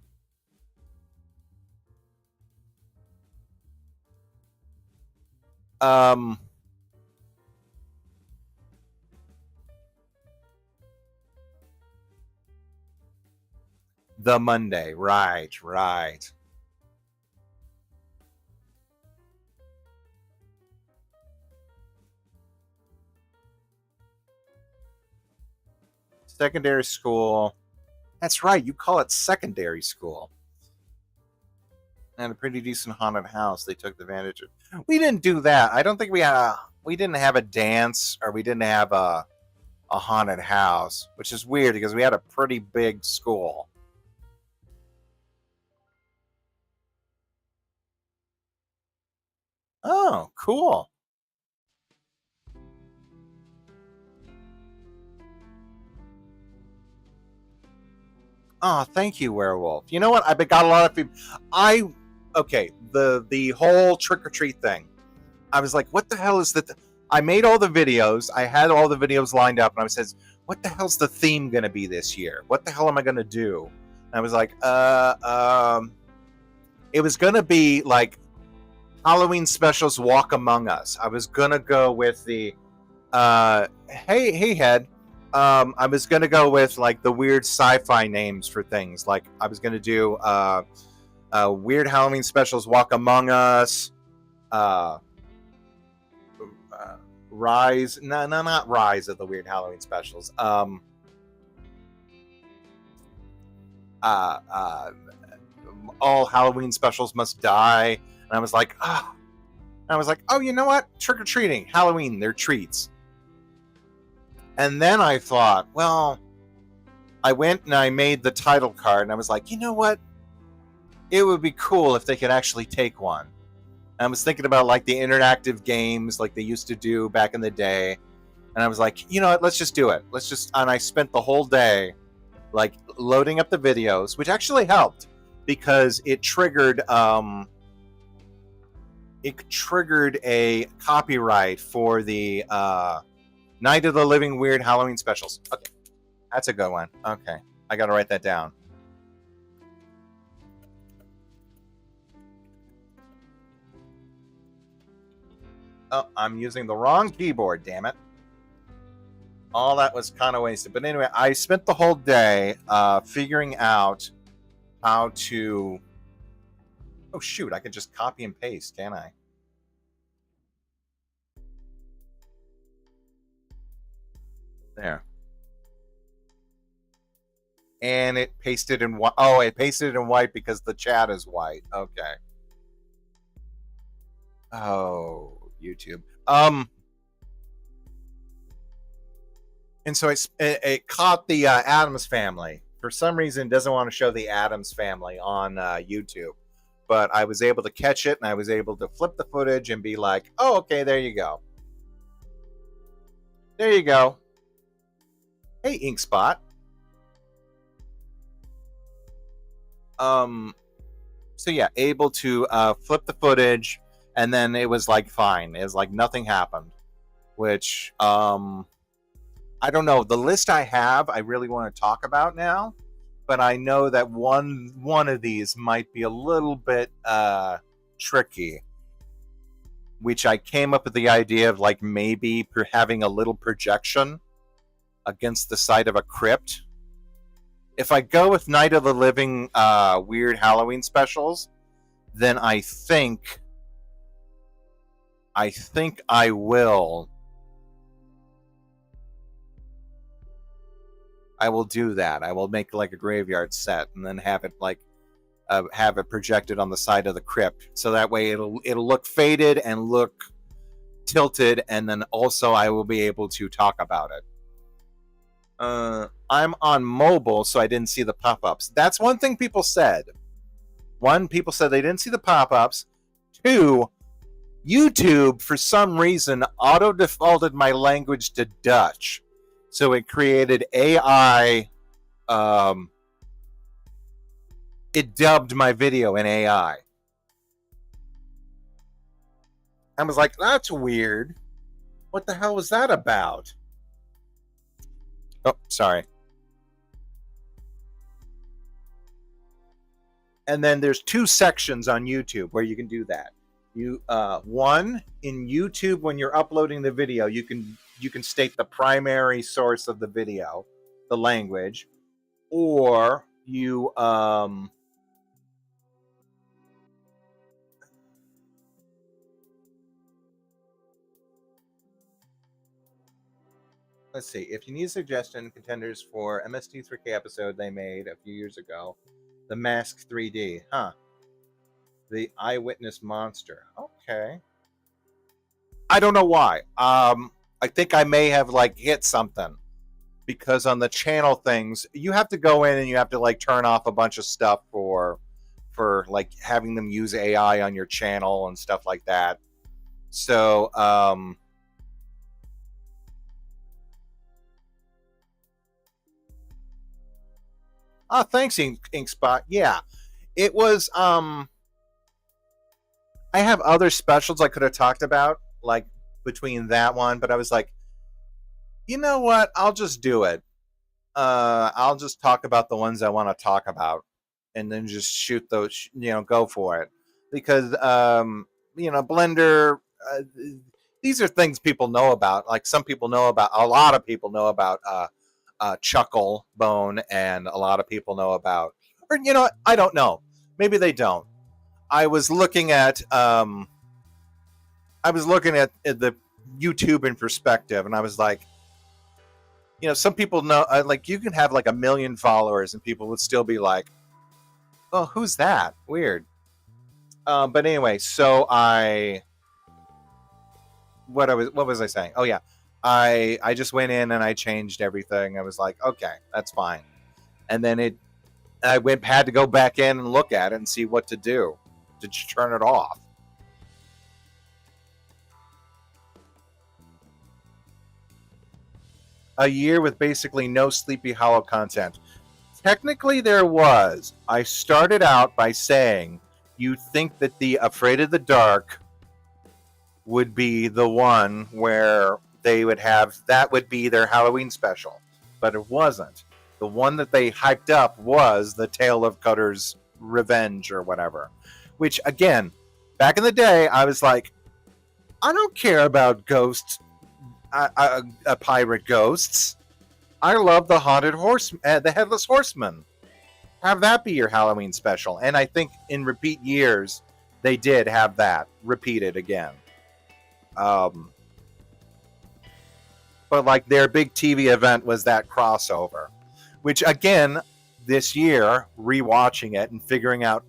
Um, the Monday. Right, right. Secondary school. That's right. You call it secondary school. And a pretty decent haunted house. They took advantage of. We didn't do that. I don't think we didn't have a dance or we didn't have a haunted house, which is weird because we had a pretty big school. Oh, cool. Oh, thank you, werewolf. You know what? I've got a lot of people. I okay. The whole trick or treat thing. I was like, what the hell is that? I made all the videos. I had all the videos lined up, and I says, what the hell's the theme going to be this year? What the hell am I going to do? And I was like, it was going to be like Halloween specials Walk Among Us. I was going to go with the, hey, head. I was going to go with like the weird sci-fi names for things. Like I was going to do, weird Halloween specials Walk Among Us, uh, Rise. No, not Rise of the weird Halloween specials. Uh, uh, all Halloween specials must die. And I was like, ah. I was like, oh, you know what? Trick or treating, Halloween, they're treats. And then I thought, well, I went and I made the title card, and I was like, you know what? It would be cool if they could actually take one. And I was thinking about like the interactive games like they used to do back in the day. And I was like, you know what? Let's just do it. Let's just. And I spent the whole day like loading up the videos, which actually helped because it triggered a copyright for the Night of the Living Weird Halloween specials. Okay, that's a good one. Okay, I got to write that down. Oh, I'm using the wrong keyboard, damn it. All that was kind of wasted. But anyway, I spent the whole day figuring out how to. Oh, shoot, I could just copy and paste, can't I? There. And it pasted in white. Oh, it pasted in white because the chat is white. Okay. Oh, YouTube. And so it caught the Adams family. For some reason, it doesn't want to show the Adams family on YouTube. but I was able to catch it, and I was able to flip the footage and be like, oh, okay, there you go. There you go. Hey, Ink Spot. So yeah, able to flip the footage, and then it was like fine. It was like nothing happened, which I don't know. The list I have, I really want to talk about now, but I know that one of these might be a little bit tricky, which I came up with the idea of like maybe having a little projection against the side of a crypt. If I go with Night of the Living weird Halloween specials, then I think I will do that. I will make like a graveyard set and then have it like have it projected on the side of the crypt, so that way it'll look faded and look tilted, and then also I will be able to talk about it. I'm on mobile, so I didn't see the pop-ups. That's one thing people said. One, people said they didn't see the pop-ups. Two, YouTube, for some reason, auto-defaulted my language to Dutch. So it created AI. It dubbed my video in AI. I was like, that's weird. What the hell was that about? Oh, sorry. And then there's 2 sections on YouTube where you can do that. One, in YouTube, when you're uploading the video, you can state the primary source of the video, the language, or you let's see. If you need suggestion contenders for MST3K episode they made a few years ago, The Mask 3D, the Eyewitness Monster. Okay. I don't know why. I think I may have like hit something, because on the channel things, you have to go in and you have to like turn off a bunch of stuff for like having them use AI on your channel and stuff like that. So thanks, Inkspot. Yeah, it was. I have other specials I could have talked about, like between that one, but I was like, you know what? I'll just do it. I'll just talk about the ones I want to talk about, and then just shoot those. Go for it, because Blender. These are things people know about. Like some people know about. A lot of people know about. Chuckle Bone, and a lot of people know about, or I don't know, maybe they don't. I was looking at the YouTube in perspective, and I was like, some people know, like you can have like 1 million followers and people would still be like, oh, who's that? Weird. But anyway, so what was I saying? Oh yeah. I just went in and I changed everything. I was like, okay, that's fine. And then I had to go back in and look at it and see what to do to turn it off. A year with basically no Sleepy Hollow content. Technically there was. I started out by saying you'd think that the Afraid of the Dark would be the one where they would have, that would be their Halloween special, but it wasn't. The one that they hyped up was the Tale of Cutter's Revenge or whatever, which again, back in the day, I was like, I don't care about ghosts, pirate ghosts. I love the haunted horse, the Headless Horseman. Have that be your Halloween special. And I think in repeat years, they did have that repeated again. But like their big TV event was that crossover, which again, this year, rewatching it and figuring out,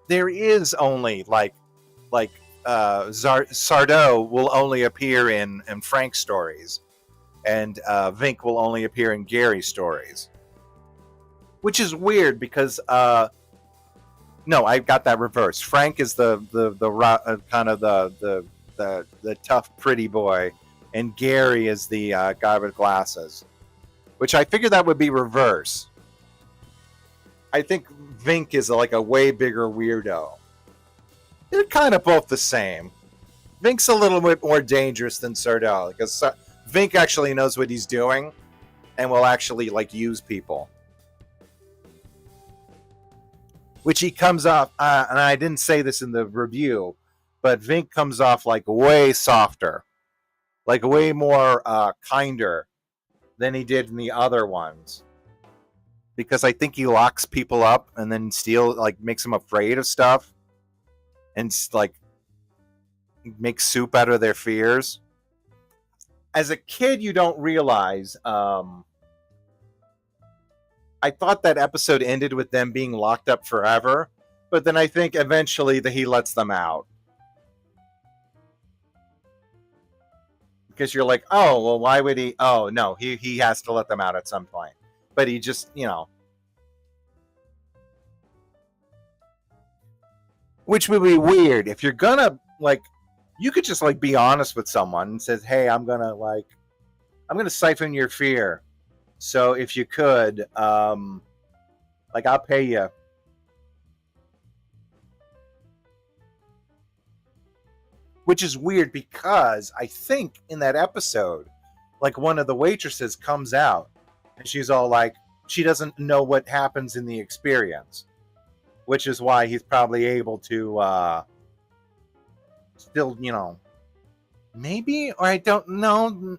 there is only like Sardo will only appear in Frank's stories, and Vink will only appear in Gary's stories, which is weird because No, I got that reversed. Frank is the kind of the tough pretty boy, and Gary is the guy with glasses. Which I figured that would be reverse. I think Vink is like a way bigger weirdo. They're kind of both the same. Vink's a little bit more dangerous than Sardell because Vink actually knows what he's doing and will actually like use people. Which he comes off, and I didn't say this in the review, but Vink comes off like way softer, like way more kinder than he did in the other ones. Because I think he locks people up and then makes them afraid of stuff and like makes soup out of their fears. As a kid, you don't realize. I thought that episode ended with them being locked up forever, but then I think eventually that he lets them out. Because you're like, oh, well, why would he? Oh, no, he has to let them out at some point. But he just, which would be weird. If you're gonna, you could just, be honest with someone and says, hey, I'm gonna siphon your fear. So if you could, I'll pay you. Which is weird because I think in that episode, one of the waitresses comes out and she's all like, she doesn't know what happens in the experience, which is why he's probably able to still, maybe, or I don't know.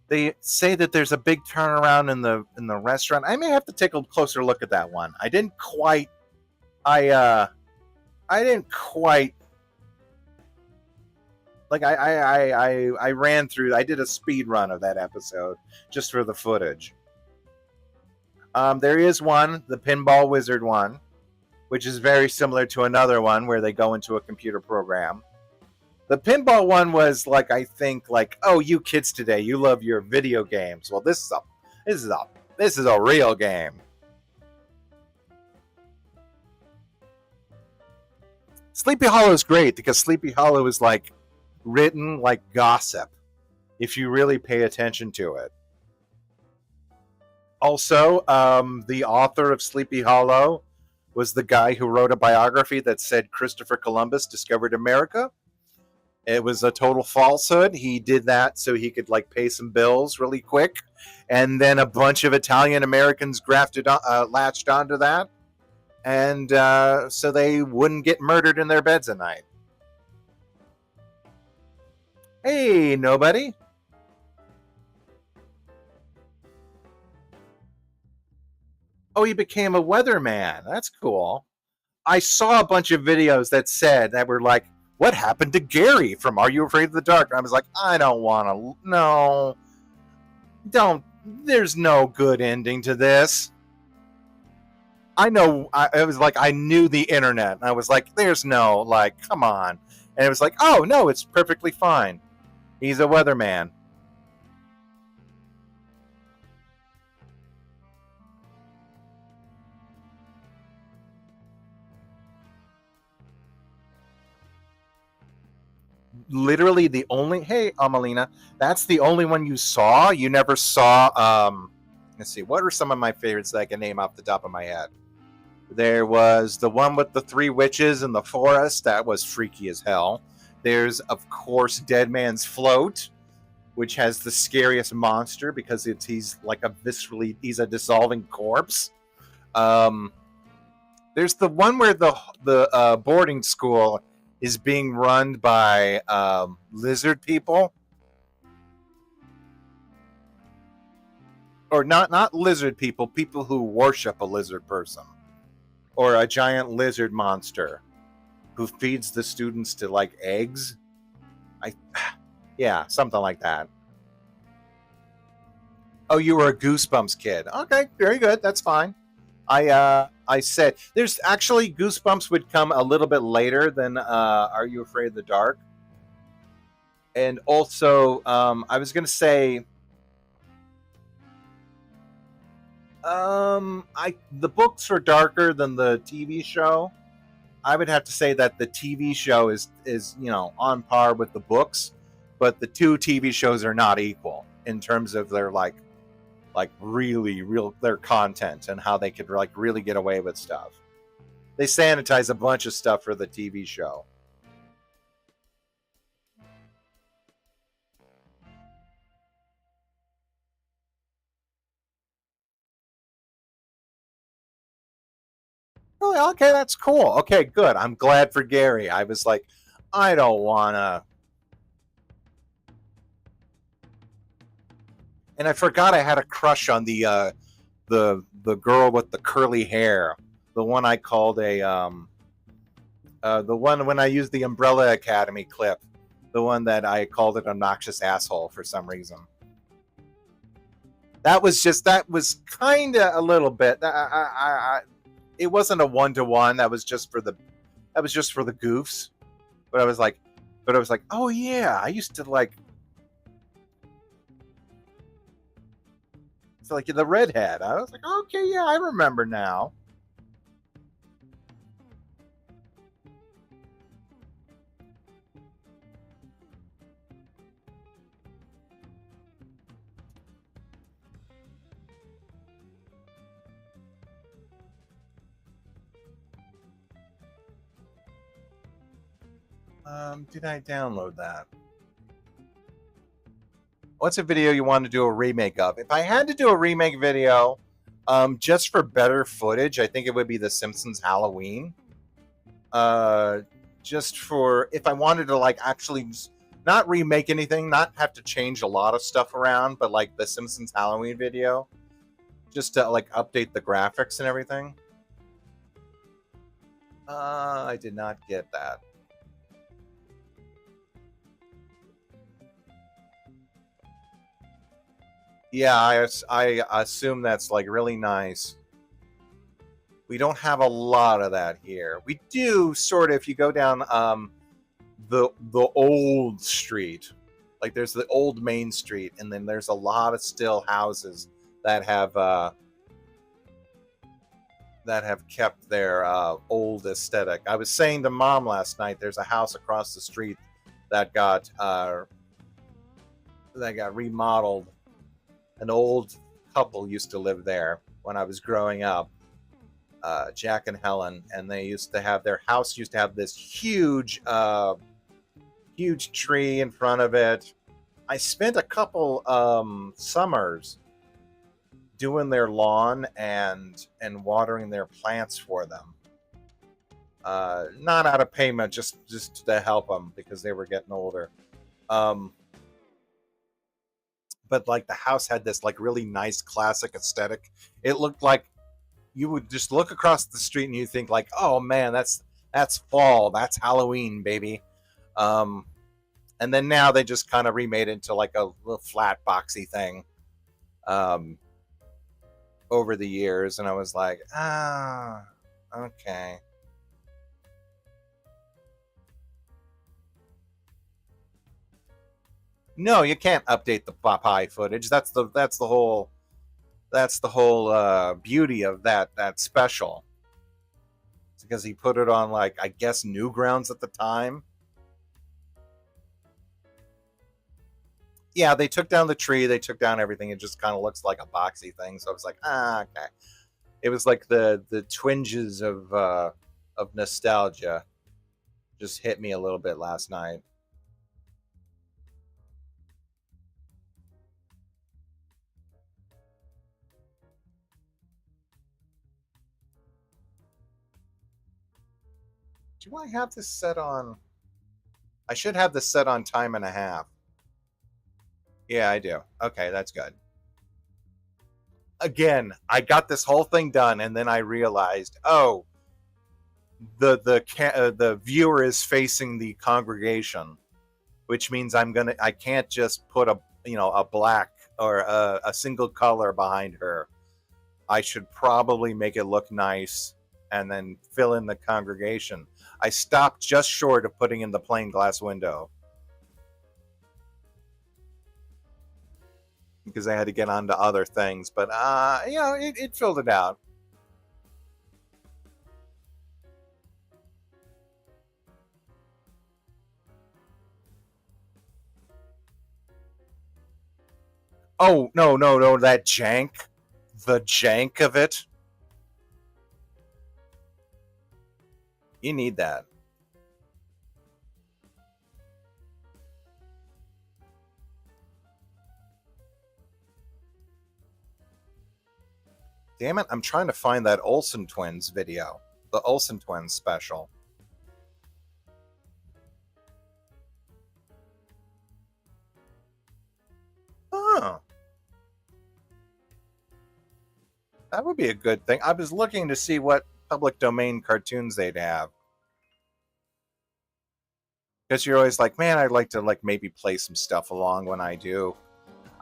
They say that there's a big turnaround in the restaurant. I may have to take a closer look at that one. I didn't quite I ran through. I did a speed run of that episode just for the footage. There is one, the Pinball Wizard one, which is very similar to another one where they go into a computer program. The pinball one was I think oh, you kids today, you love your video games. Well, this is a real game. Sleepy Hollow is great because Sleepy Hollow is written like gossip if you really pay attention to it. Also, the author of Sleepy Hollow was the guy who wrote a biography that said Christopher Columbus discovered America. It was a total falsehood. He did that so he could pay some bills really quick, and then a bunch of Italian Americans latched onto that, and so they wouldn't get murdered in their beds at night. Hey, nobody. Oh, he became a weatherman. That's cool. I saw a bunch of videos that were what happened to Gary from Are You Afraid of the Dark? And I was like, I don't want to. No. Don't. There's no good ending to this. I know. I was I knew the internet. And I was like, there's no, come on. And it was oh, no, it's perfectly fine. He's a weatherman. Literally the only, hey, Amelina, that's the only one you saw? You never saw, let's see, what are some of my favorites that I can name off the top of my head? There was the one with the 3 witches in the forest. That was freaky as hell. There's, of course, Dead Man's Float, which has the scariest monster because he's he's a dissolving corpse. There's the one where the boarding school is being run by lizard people. Or not lizard people, people who worship a lizard person. Or a giant lizard monster who feeds the students to eggs. Yeah, something like that. Oh, you were a Goosebumps kid. Okay, very good. That's fine. I said there's actually Goosebumps would come a little bit later than Are You Afraid of the Dark? And also, I was going to say The books are darker than the TV show. I would have to say that the TV show is on par with the books, but the two TV shows are not equal in terms of their really real their content and how they could like really get away with stuff. They sanitize a bunch of stuff for the TV show. Really? Okay, that's cool. Okay, good. I'm glad for Gary. I was like, I don't wanna. And I forgot I had a crush on the girl with the curly hair, the one I called the one when I used the Umbrella Academy clip, the one that I called an obnoxious asshole for some reason. That was kind of a little bit. It wasn't a 1-to-1. That was just for the goofs. But I was like, oh yeah, I used to like. It's like the redhead. I was like, okay, yeah, I remember now. Did I download that? What's a video you want to do a remake of? If I had to do a remake video, just for better footage, I think it would be The Simpsons Halloween. Just for if I wanted to like actually not remake anything, not have to change a lot of stuff around, but like The Simpsons Halloween video, just to like update the graphics and everything. I did not get that. Yeah, I assume that's like really nice. We don't have a lot of that here. We do sort of if you go down the old street. Like there's the old main street, and then there's a lot of still houses that have kept their old aesthetic. I was saying to Mom last night, there's a house across the street that got remodeled. An old couple used to live there when I was growing up, Jack and Helen, and they used to have their house used to have this huge tree in front of it. I spent a couple summers doing their lawn and watering their plants for them. Not out of payment, just to help them because they were getting older. Um, but like the house had this like really nice classic aesthetic. It looked like you would just look across the street and you think like, oh man, that's fall, that's Halloween, baby. Um, and then now they just kind of remade it into like a little flat boxy thing um, over the years, and I was like, okay. No, you can't update the Popeye footage. That's the whole beauty of that special. It's because he put it on like I guess Newgrounds at the time. Yeah, they took down the tree, they took down everything. It just kind of looks like a boxy thing. So I was like, okay. It was like the twinges of nostalgia just hit me a little bit last night. Do I have this set on? I should have this set on time and a half. Yeah, I do. Okay, that's good. Again, I got this whole thing done, and then I realized, oh, the viewer is facing the congregation, which means I can't just put a black or a single color behind her. I should probably make it look nice and then fill in the congregation. I stopped just short of putting in the plain glass window. because I had to get on to other things. But it filled it out. Oh no, no, no, that jank. The jank of it. You need that. Damn it, I'm trying to find that Olsen Twins video. The Olsen Twins special. Oh, that would be a good thing. I was looking to see what public domain cartoons they'd have. Because you're always like, man, I'd like to like maybe play some stuff along when I do.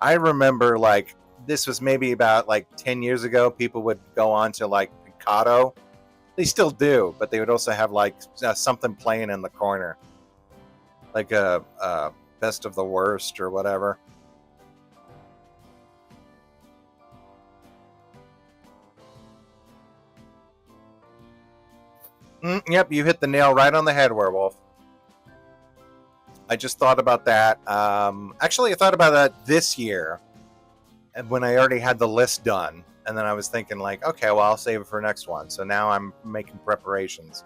I remember like this was maybe about like 10 years ago. People would go on to like Picado. They still do, but they would also have like something playing in the corner, like a best of the worst or whatever. Yep, you hit the nail right on the head, Werewolf. I just thought about that. Actually, I thought about that this year, and when I already had the list done, and then I was thinking like, okay, well, I'll save it for next one. So now I'm making preparations.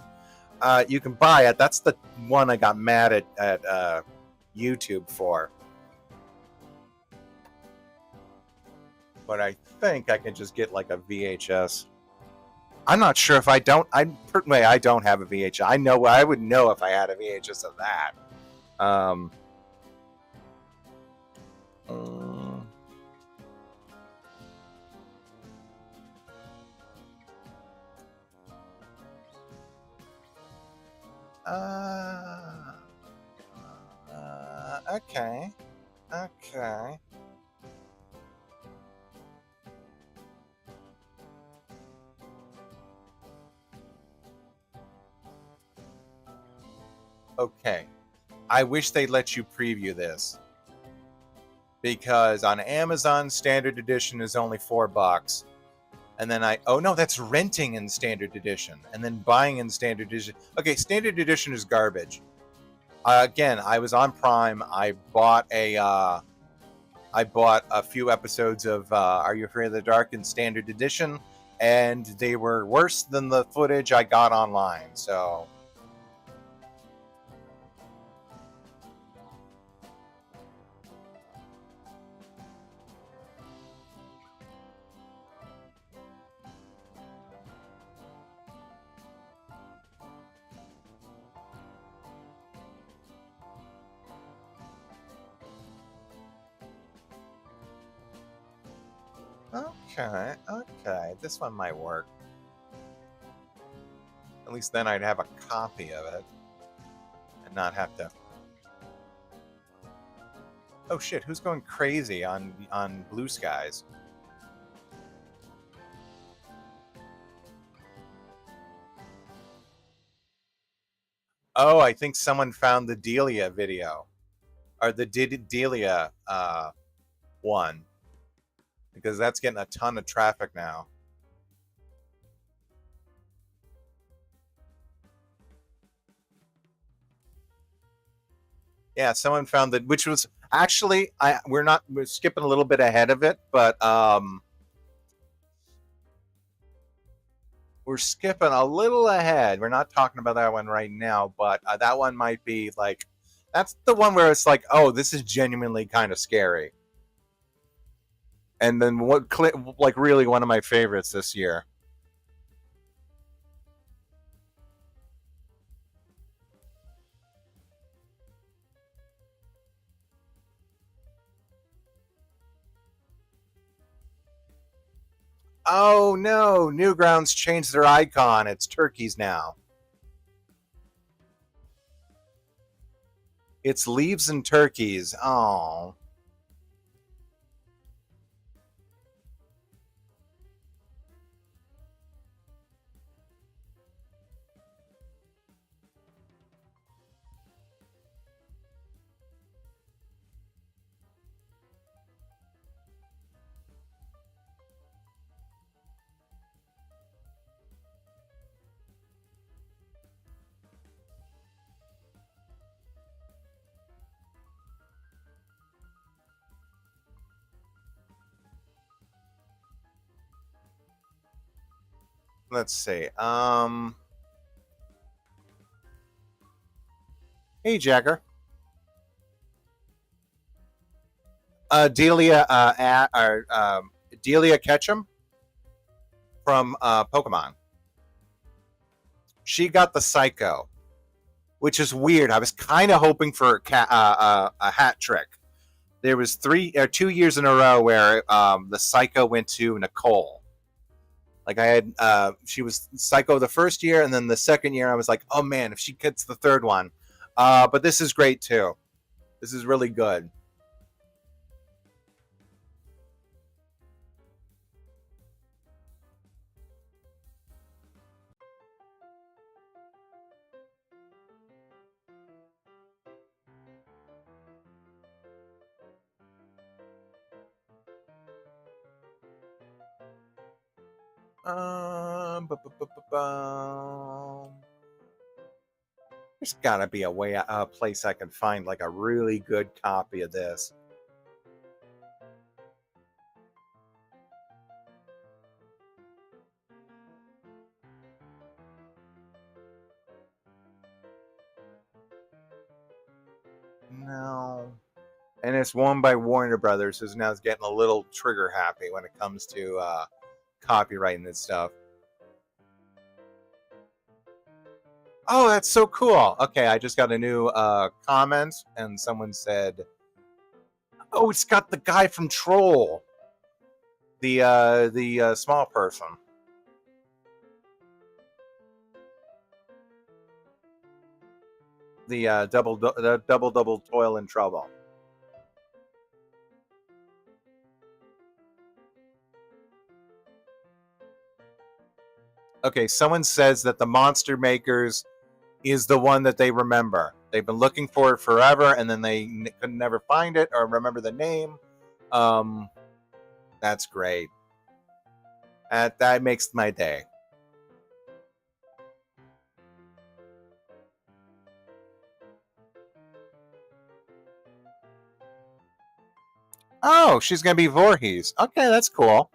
You can buy it. That's the one I got mad at YouTube for. But I think I can just get like a VHS. I'm not sure if I don't. I don't have a VHS. I know I would know if I had a VHS of that. Um, okay. Okay. Okay. I wish they'd let you preview this. Because on Amazon, standard edition is only $4. And then oh no, that's renting in standard edition. And then buying in standard edition. Okay, standard edition is garbage. Again, I was on Prime. I bought a few episodes of Are You Afraid of the Dark in standard edition, and they were worse than the footage I got online. So okay, this one might work. At least then I'd have a copy of it and not have to. Oh shit! Who's going crazy on Blue Skies? Oh, I think someone found the Delia video, or the Delia one, because that's getting a ton of traffic now. Yeah, someone found that, which was actually we're skipping a little bit ahead of it, but we're skipping a little ahead. We're not talking about that one right now, but that one might be like that's the one where it's like, oh, this is genuinely kind of scary. And then like really one of my favorites this year. Oh no, Newgrounds changed their icon. It's turkeys now. It's leaves and turkeys. Oh. Let's see. Hey, Jagger. Delia, Delia Ketchum from Pokemon. She got the Psycho, which is weird. I was kind of hoping for a hat trick. There was 2 years in a row where the Psycho went to Nicole. Like I had, she was Psycho the first year, and then the second year I was like, oh man, if she gets the third one. But this is great too. This is really good. There's gotta be a place I can find like a really good copy of this. No. And it's won by Warner Brothers, who's now getting a little trigger happy when it comes to copyrighting this stuff. Oh, that's so cool. Okay, I just got a new comment, and someone said, "Oh, it's got the guy from Troll, the small person." The double toil and trouble. Okay, someone says that the Monster Makers is the one that they remember. They've been looking for it forever, and then they could never find it or remember the name. Um, that's great. That makes my day. Oh, she's gonna be Voorhees. Okay, that's cool.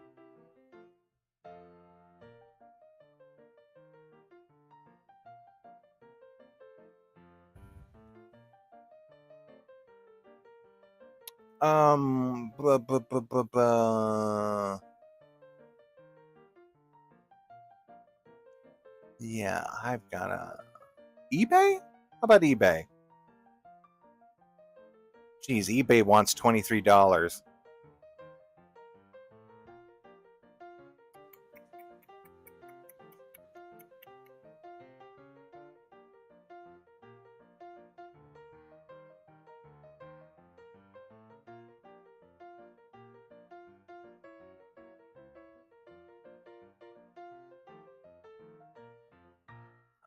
Blah, blah, blah, blah, blah. Yeah, I've got a eBay. How about eBay? Geez, eBay wants $23.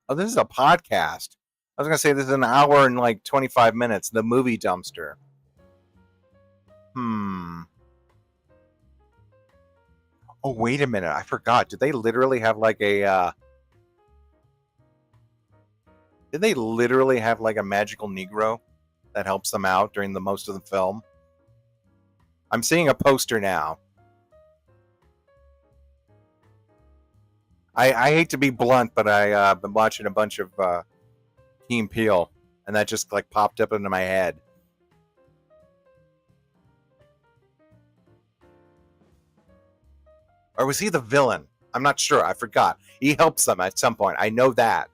Oh, this is a podcast. I was gonna say this is an hour and like 25 minutes. The movie dumpster. Hmm. Oh, wait a minute. I forgot. Did they literally have like a did they literally have like a magical Negro that helps them out during the most of the film? I'm seeing a poster now. I hate to be blunt, but I've been watching a bunch of Key and Peele, and that just like popped up into my head. Or was he the villain? I'm not sure. I forgot. He helps them at some point. I know that.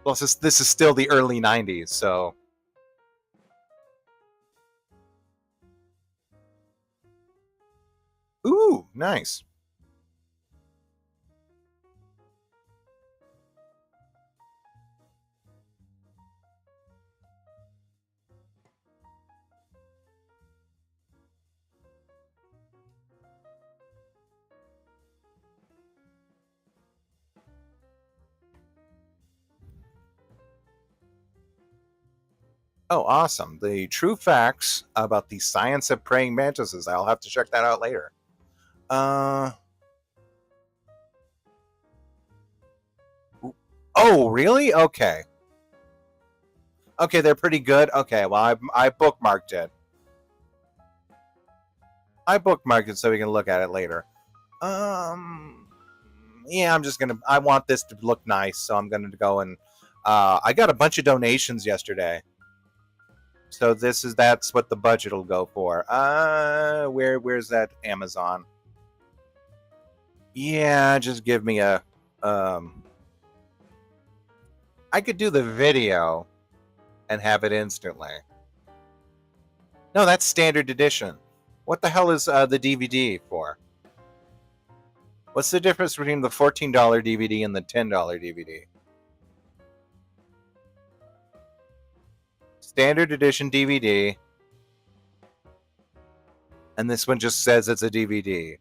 Plus, this is still the early '90s, so ooh, nice. Oh, awesome. The true facts about the science of praying mantises. I'll have to check that out later. Uh, oh, really? Okay. Okay, they're pretty good. Okay, well, I bookmarked it. I bookmarked it so we can look at it later. Yeah, I want this to look nice, so I'm gonna go and I got a bunch of donations yesterday. So that's what the budget will go for. Where's that Amazon? Yeah, just give me a I could do the video and have it instantly. No, that's standard edition. What the hell is the DVD for? What's the difference between the $14 DVD and the $10 DVD? Standard edition DVD. And this one just says it's a DVD.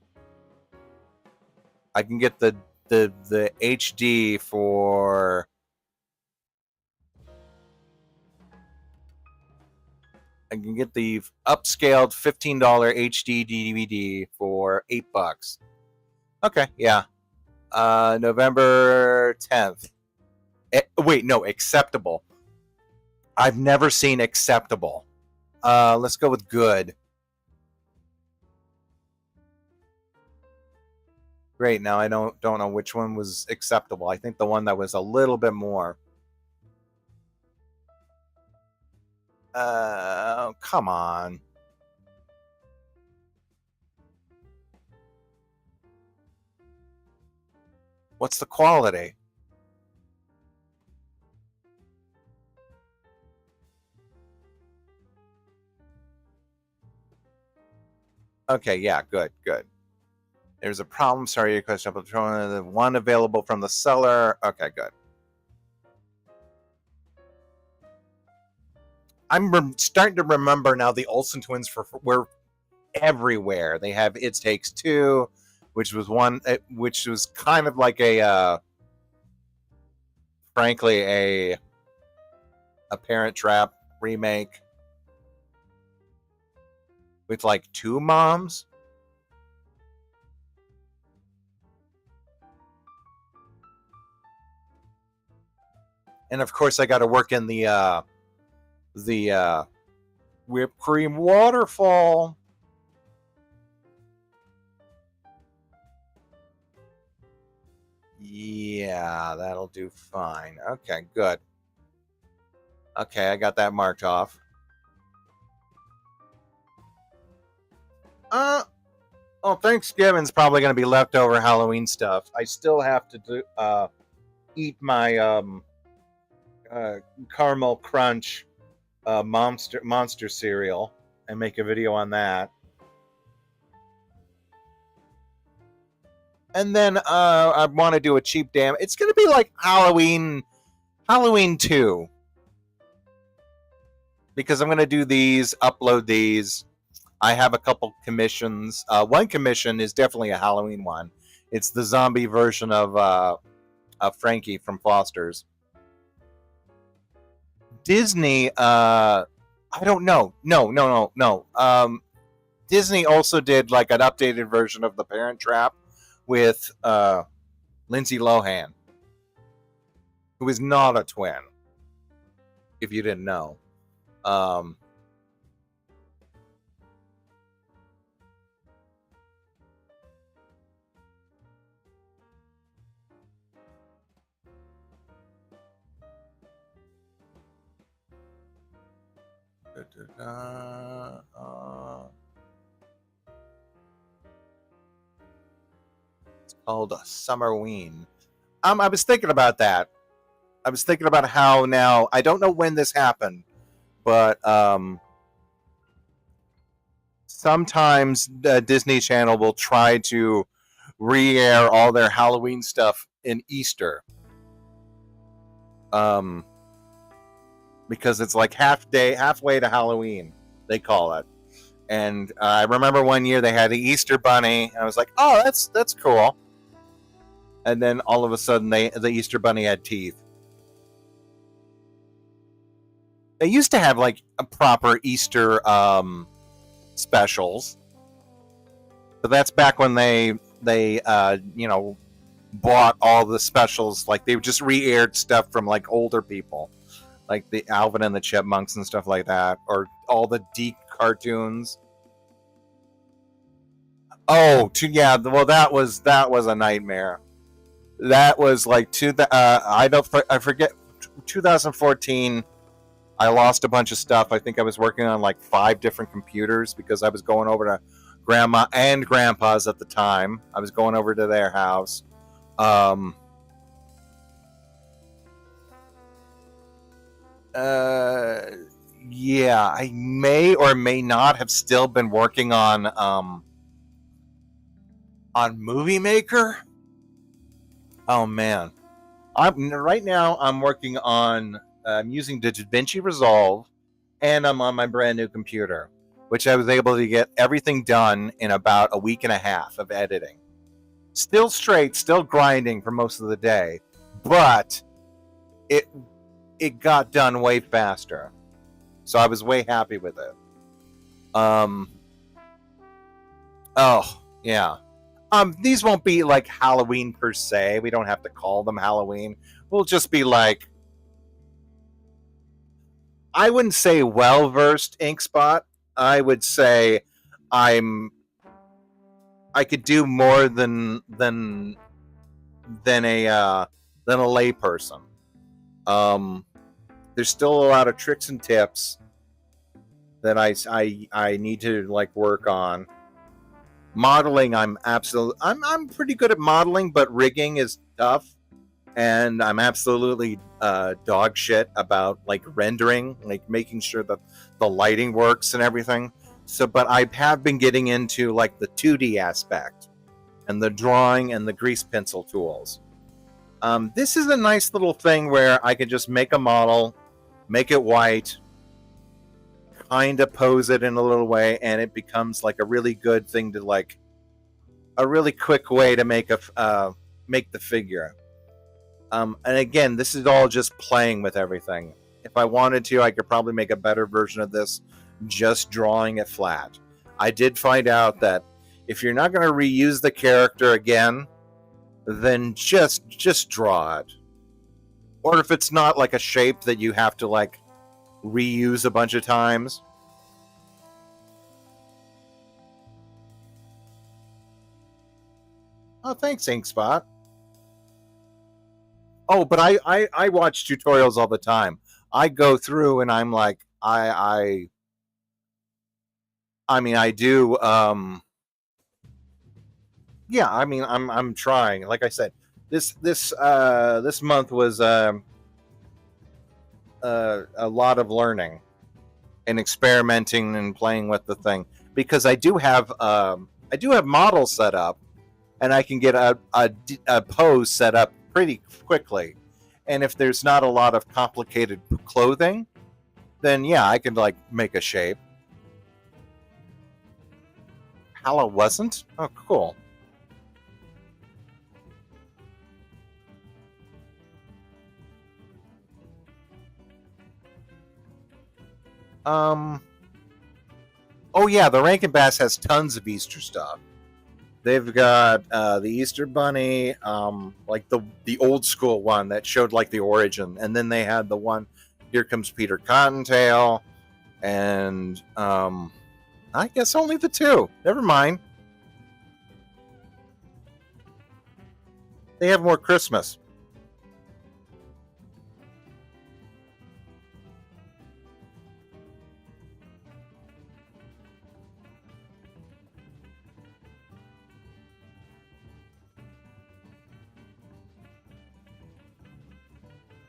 I can get the HD for I can get the upscaled $15 HD DVD for $8. Okay, yeah. November 10th. Wait, no, acceptable. I've never seen acceptable. Let's go with good. Great. Now I don't know which one was acceptable. I think the one that was a little bit more. Come on. What's the quality? Okay, yeah, good. There's a problem. Sorry, your question. The one available from the seller. Okay, good. I'm starting to remember now the Olsen twins were everywhere. They have It Takes Two, which was kind of like frankly a Parent Trap remake with like two moms. And of course, I got to work in the whipped cream waterfall. Yeah, that'll do fine. Okay, good. Okay, I got that marked off. Thanksgiving's probably going to be leftover Halloween stuff. I still have to eat my caramel crunch monster cereal and make a video on that. And then I want to do a cheap damn. It's going to be like Halloween 2. Because I'm going to do these, upload these. I have a couple commissions. One commission is definitely a Halloween one. It's the zombie version of Frankie from Foster's. Disney, I don't know. No. Disney also did like an updated version of The Parent Trap with Lindsay Lohan, who is not a twin, if you didn't know. It's called a Summerween. I was thinking about that. I was thinking about how now I don't know when this happened, but sometimes Disney Channel will try to re-air all their Halloween stuff in Easter. Because it's like halfway to Halloween, they call it. And I remember one year they had the Easter Bunny. I was like, oh, that's cool. And then all of a sudden, the Easter Bunny had teeth. They used to have like a proper Easter specials, but that's back when they bought all the specials. Like they just re-aired stuff from like older people, like the Alvin and the Chipmunks and stuff like that, or all the Deke cartoons. Oh, yeah. Well, that was a nightmare. That was like I don't I forget 2014. I lost a bunch of stuff. I think I was working on like 5 different computers because I was going over to grandma and grandpa's at the time. I was going over to their house. Um, uh, yeah, I may or may not have still been working on Movie Maker. Oh man, I'm right now. I'm working on. I'm using DaVinci Resolve, and I'm on my brand new computer, which I was able to get everything done in about a week and a half of editing. Still straight, still grinding for most of the day, but it it got done way faster. So I was way happy with it. Um, oh yeah. These won't be like Halloween per se. We don't have to call them Halloween. We'll just be like, I wouldn't say well versed ink spot. I would say I'm I could do more than a layperson. Um, there's still a lot of tricks and tips that I need to like work on. Modeling, I'm pretty good at modeling, but rigging is tough, and I'm absolutely dog shit about like rendering, like making sure that the lighting works and everything. So, but I have been getting into like the 2D aspect and the drawing and the grease pencil tools. This is a nice little thing where I can just make a model, make it white, kind of pose it in a little way, and it becomes like a really good thing to like a really quick way to make the figure. And again, this is all just playing with everything. If I wanted to, I could probably make a better version of this just drawing it flat. I did find out that if you're not going to reuse the character again, then just draw it. Or if it's not like a shape that you have to like reuse a bunch of times. Oh, thanks, InkSpot. Oh, but I watch tutorials all the time. I go through and I'm like, I mean, I do. Yeah, I mean, I'm trying. Like I said, this month was a lot of learning and experimenting and playing with the thing because I do have models set up and I can get a pose set up pretty quickly. And if there's not a lot of complicated clothing, then yeah, I can like make a shape. Hala wasn't? Oh, cool. Um. Oh yeah, the Rankin Bass has tons of Easter stuff. They've got the Easter Bunny, like the old school one that showed like the origin, and then they had the one, Here Comes Peter Cottontail, and I guess only the two. Never mind. They have more Christmas.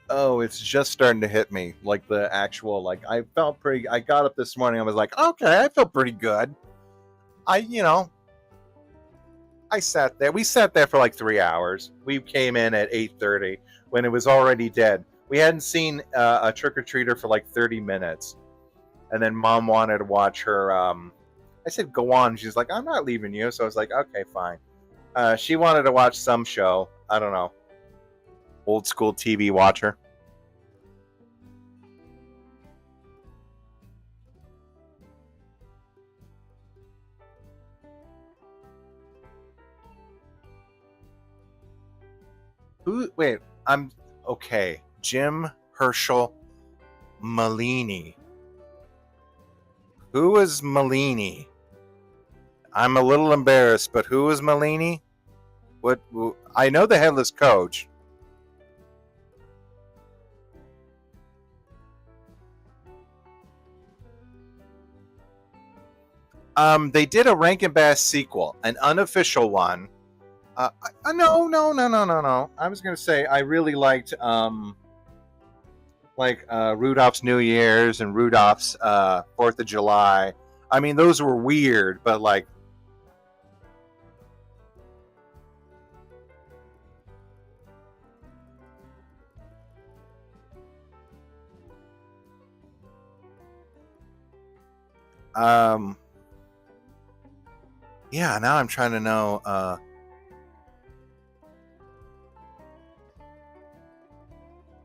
Oh, it's just starting to hit me. Like the actual, like I felt pretty. I got up this morning. I was like, okay, I feel pretty good. You know, I sat there. We sat there for like 3 hours. We came in at 8:30 when it was already dead. We hadn't seen a trick or treater for like 30 minutes, and then Mom wanted to watch her. I said, "Go on." She's like, "I'm not leaving you." So I was like, "Okay, fine." She wanted to watch some show. I don't know, old school TV watcher. Who? Wait, I'm okay. Jim Herschel Malini. Who is Malini? I'm a little embarrassed, but who is Malini? What? I know the headless coach. They did a Rankin Bass sequel, an unofficial one. No. I was gonna say I really liked Rudolph's New Year's and Rudolph's Fourth of July. I mean, those were weird, but like, um, yeah. Now I'm trying to know.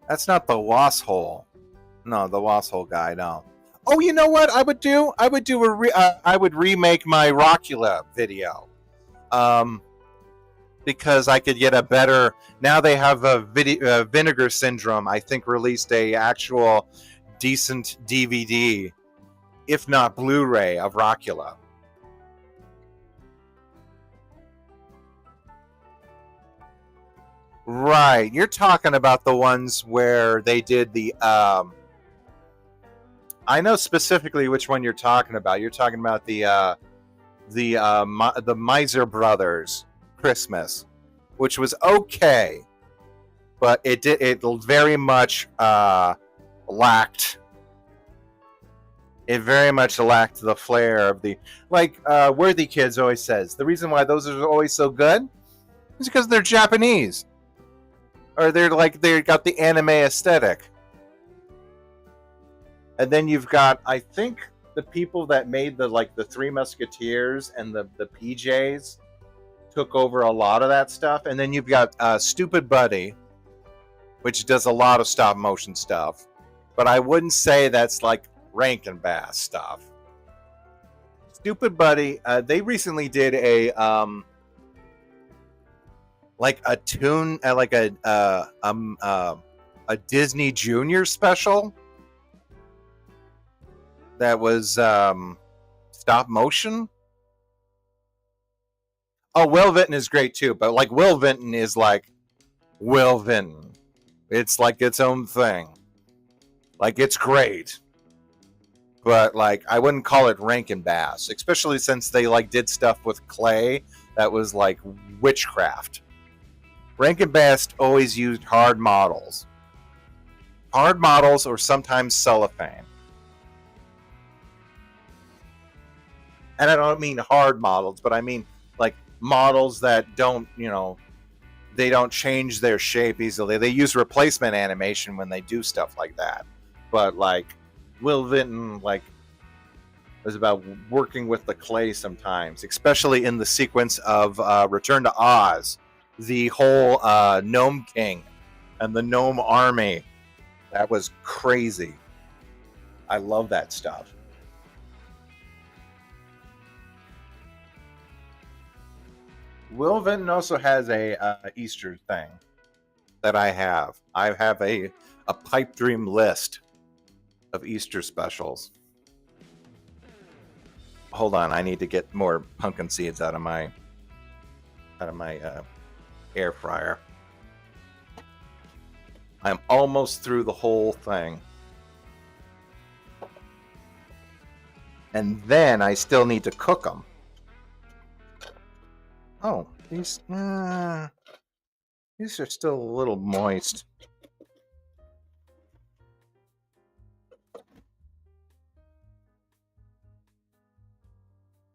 That's not the Wasp Hole. No, the Wasp Hole guy. No. Oh, you know what I would do? I would remake my Rockula video. Um, because I could get a better. Now they have a Vinegar Syndrome. I think released a actual decent DVD, if not Blu-ray, of Rockula. Right, you're talking about the ones where they did the. I know specifically which one you're talking about. You're talking about the Miser Brothers Christmas, which was okay, but it very much lacked. It very much lacked the flair of the Worthy Kids always says. The reason why those are always so good is because they're Japanese, or they got the anime aesthetic. And then you've got, I think, the people that made the Three Musketeers and the PJs took over a lot of that stuff. And then you've got Stupid Buddy, which does a lot of stop motion stuff, but I wouldn't say that's like Rankin Bass stuff. Stupid Buddy, they recently did a a Disney Junior special that was stop motion. Oh, Will Vinton is great too, but like Will Vinton is like Will Vinton. It's like its own thing. Like it's great, but like I wouldn't call it Rankin Bass, especially since they like did stuff with clay that was like witchcraft. Rankin Bass always used hard models or sometimes cellophane. And I don't mean hard models, but I mean like models that don't, they don't change their shape easily. They use replacement animation when they do stuff like that. But like Will Vinton, like, was about working with the clay sometimes, especially in the sequence of Return to Oz, the whole Gnome King and the Gnome Army. That was crazy. I love that stuff. Will Vinton also has a Easter thing that I have. I have a pipe dream list of Easter specials. Hold on, I need to get more pumpkin seeds out of my air fryer. I'm almost through the whole thing. And then I still need to cook them. Oh, these are still a little moist.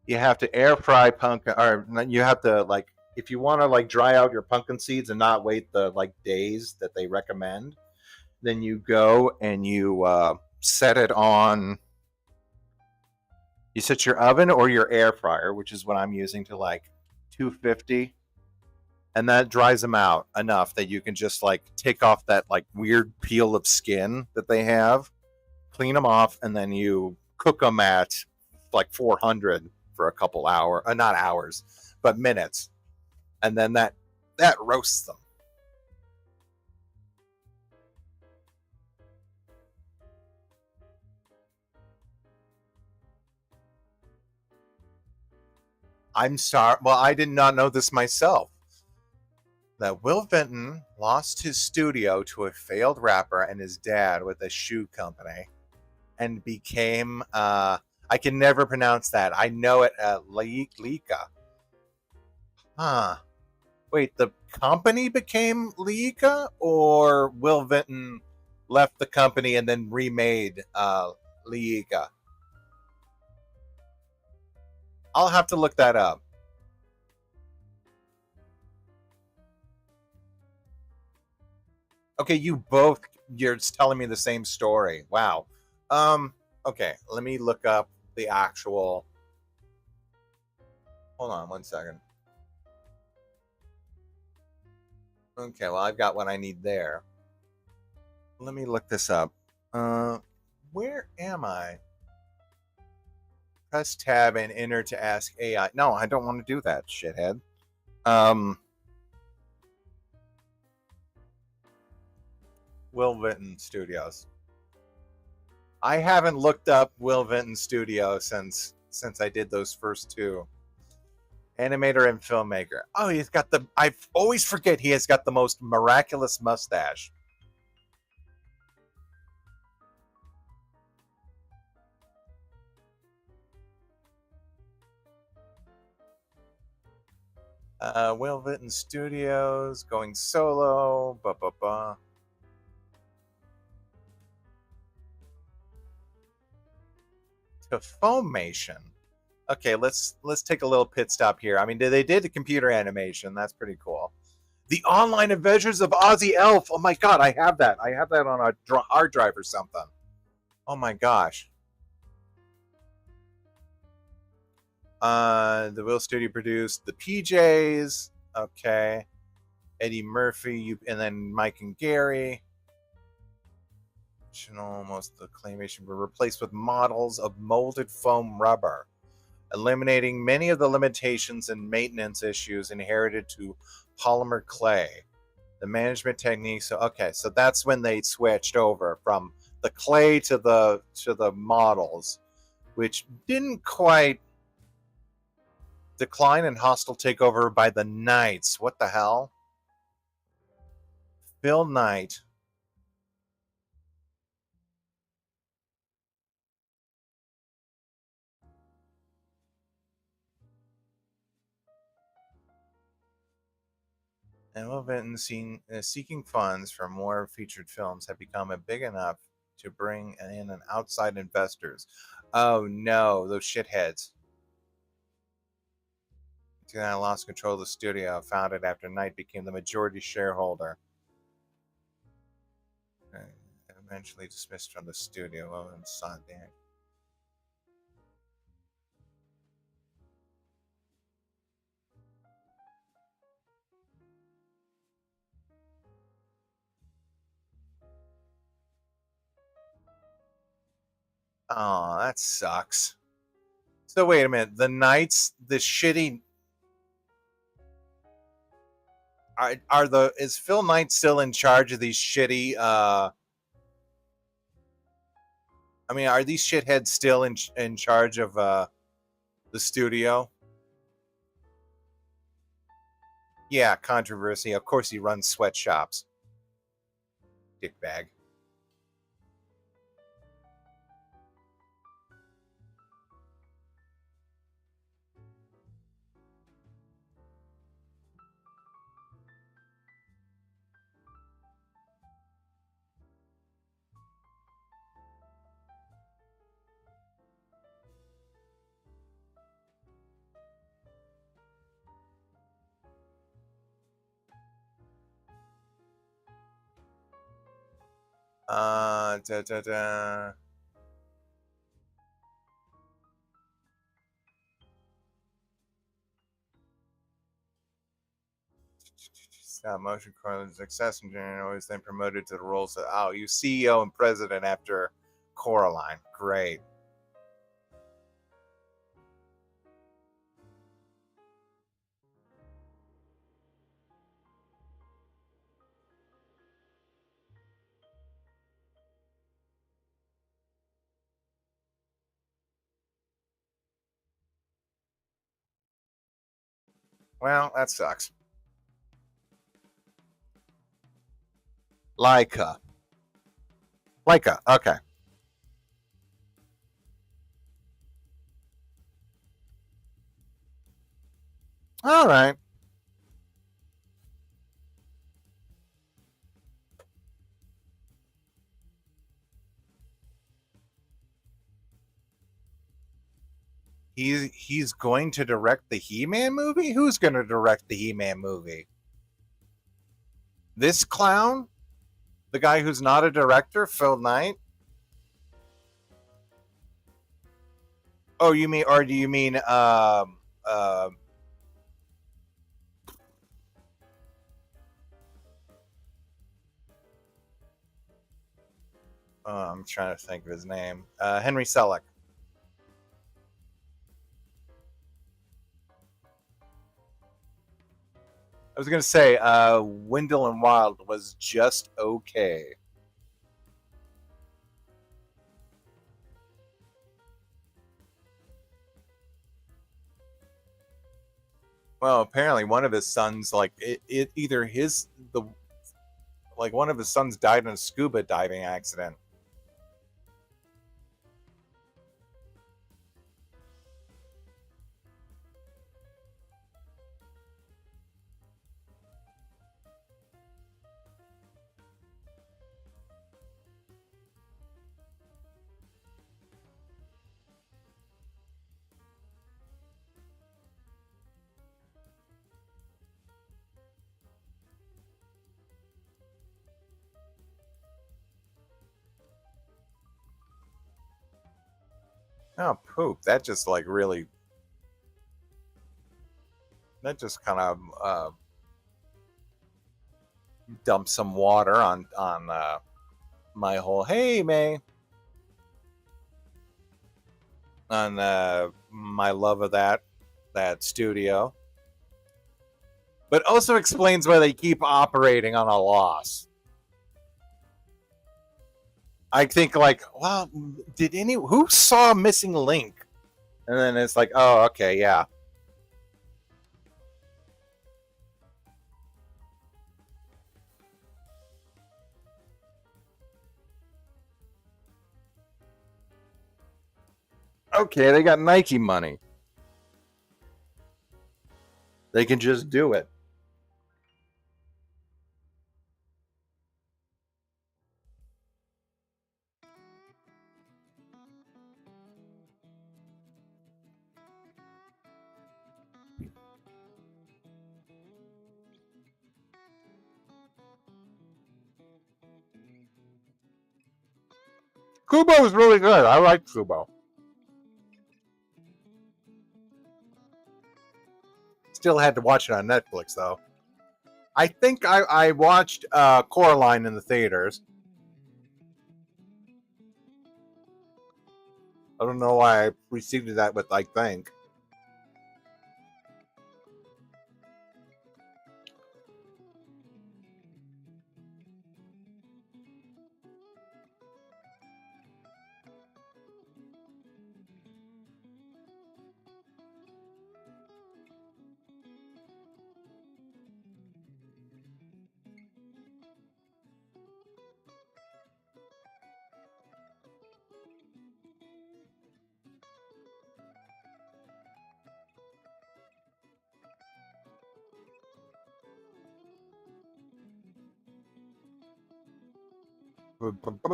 You have to air fry pumpkin, or you have to like, if you want to like dry out your pumpkin seeds and not wait the like days that they recommend, then you go and you set it on. You set your oven or your air fryer, which is what I'm using, to like 250, and that dries them out enough that you can just like take off that like weird peel of skin that they have, clean them off, and then you cook them at like 400 for a couple hours, not hours, but minutes, and then that roasts them. I'm sorry. Well, I did not know this myself. That Will Vinton lost his studio to a failed rapper and his dad with a shoe company and became I can never pronounce that. I know it Leica. Huh. Wait, the company became Leica or Will Vinton left the company and then remade Leica? I'll have to look that up. Okay, you're telling me the same story. Wow. Um okay, let me look up the actual. Hold on one second. Okay, well I've got what I need there. Let me look this up. Uh where am I? Press tab and enter to ask AI. No, I don't want to do that, shithead. Um Will Vinton Studios. I haven't looked up Will Vinton Studio since I did those first two. Animator and filmmaker. Oh, he's got the. I always forget he has got the most miraculous mustache. Will Vinton Studios going solo. Ba ba ba. To Foamation. Okay, let's take a little pit stop here. I mean, they did the computer animation. That's pretty cool. The Online Adventures of Ozzy Elf. Oh my god, I have that. I have that on a hard drive or something. Oh my gosh. The Will Studio produced the PJs. Okay. Eddie Murphy, and then Mike and Gary. Most of the claymation were replaced with models of molded foam rubber, eliminating many of the limitations and maintenance issues inherited to polymer clay. The management techniques. So okay, so that's when they switched over from the clay to the models, which didn't quite decline and hostile takeover by the Knights. What the hell? Phil Knight. And Will Vinton seeking funds for more featured films have become big enough to bring in an outside investors. Oh no, those shitheads. I lost control of the studio, founded after Knight became the majority shareholder. Eventually dismissed from the studio. Oh, and son, damn. Oh, that sucks. So wait a minute. The Knights, the shitty are the is Phil Knight still in charge of these shitty I mean, are these shitheads still in charge of the studio? Yeah, controversy. Of course he runs sweatshops. Dickbag. Da, da, da. Stop motion Corlin's success engineer was then promoted to the roles of you CEO and president after Coraline. Great. Well, that sucks. Leica. Leica. Okay. All right. He's going to direct the He-Man movie? Who's going to direct the He-Man movie? This clown? The guy who's not a director, Phil Knight? Oh, you mean, or do you mean, I'm trying to think of his name. Henry Selick. I was going to say, Wendell and Wild was just okay. Well, apparently one of his sons, like it either his the like one of his sons died in a scuba diving accident. Oh, poop! That just like really, that just kind of dumped some water on my whole. Hey, May, on my love of that studio, but also explains why they keep operating on a loss. I think like, well, did any who saw Missing Link? And then it's like, oh, okay, yeah. Okay, they got Nike money. They can just do it. Kubo was really good. I like Kubo. Still had to watch it on Netflix though. I think I watched Coraline in the theaters. I don't know why I preceded that with I think.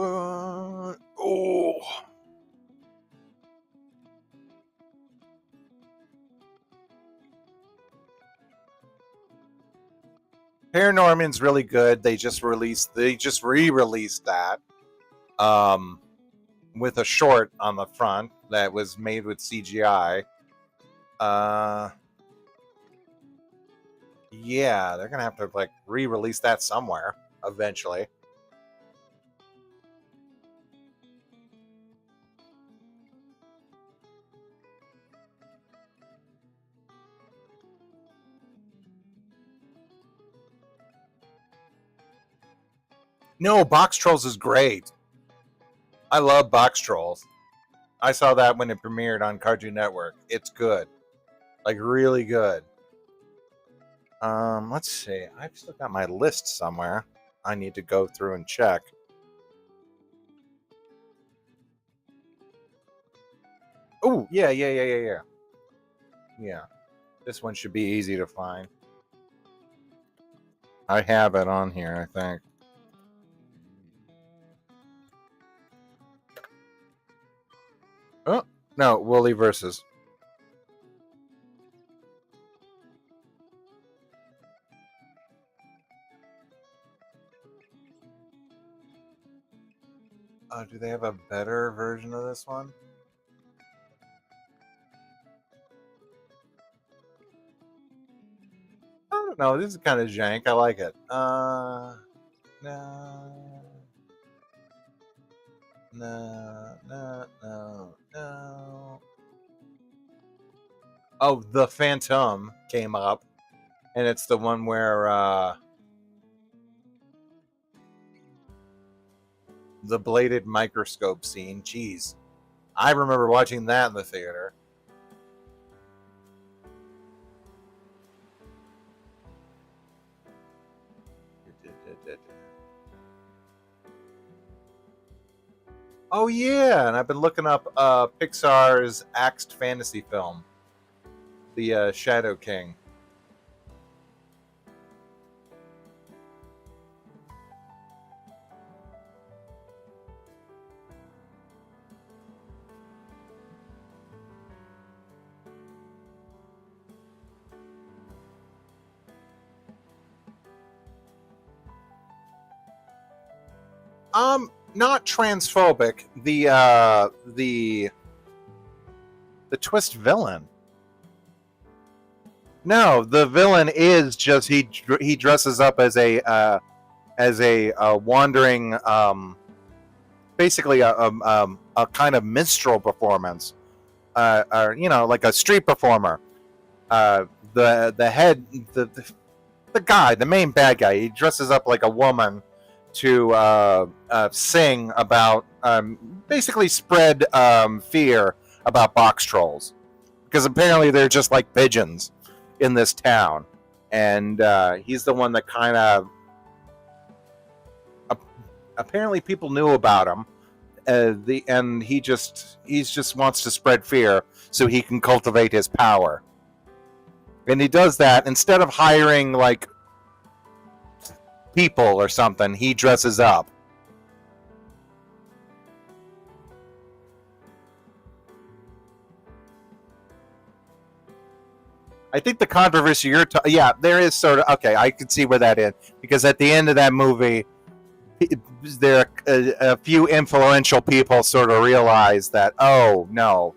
Oh, Paranorman's really good. They just re-released that um with a short on the front that was made with CGI. Uh yeah, they're going to have to like re-release that somewhere eventually. No, Box Trolls is great. I love Box Trolls. I saw that when it premiered on Cartoon Network. It's good. Like really good. Let's see. I've still got my list somewhere. I need to go through and check. Oh, yeah. Yeah. This one should be easy to find. I have it on here, I think. Oh, no, Wooly versus. Do they have a better version of this one? I don't know. This is kind of jank. I like it. No. No. Oh, The Phantom came up, and it's the one where the bladed microscope scene. Jeez, I remember watching that in the theater. Oh yeah, and I've been looking up Pixar's axed fantasy film, the Shadow King. Not transphobic. The twist villain. No, the villain is just he dresses up as a wandering basically a kind of minstrel performance, or like a street performer. The head the guy, the main bad guy, he dresses up like a woman to sing about, basically spread fear about box trolls, because apparently they're just like pigeons in this town, and he's the one that kind of apparently people knew about him. And he just wants to spread fear so he can cultivate his power, and he does that instead of hiring like people or something. He dresses up. I think the controversy yeah, there is sort of, okay, I can see where that is, because at the end of that movie, there a few influential people sort of realize that, oh no,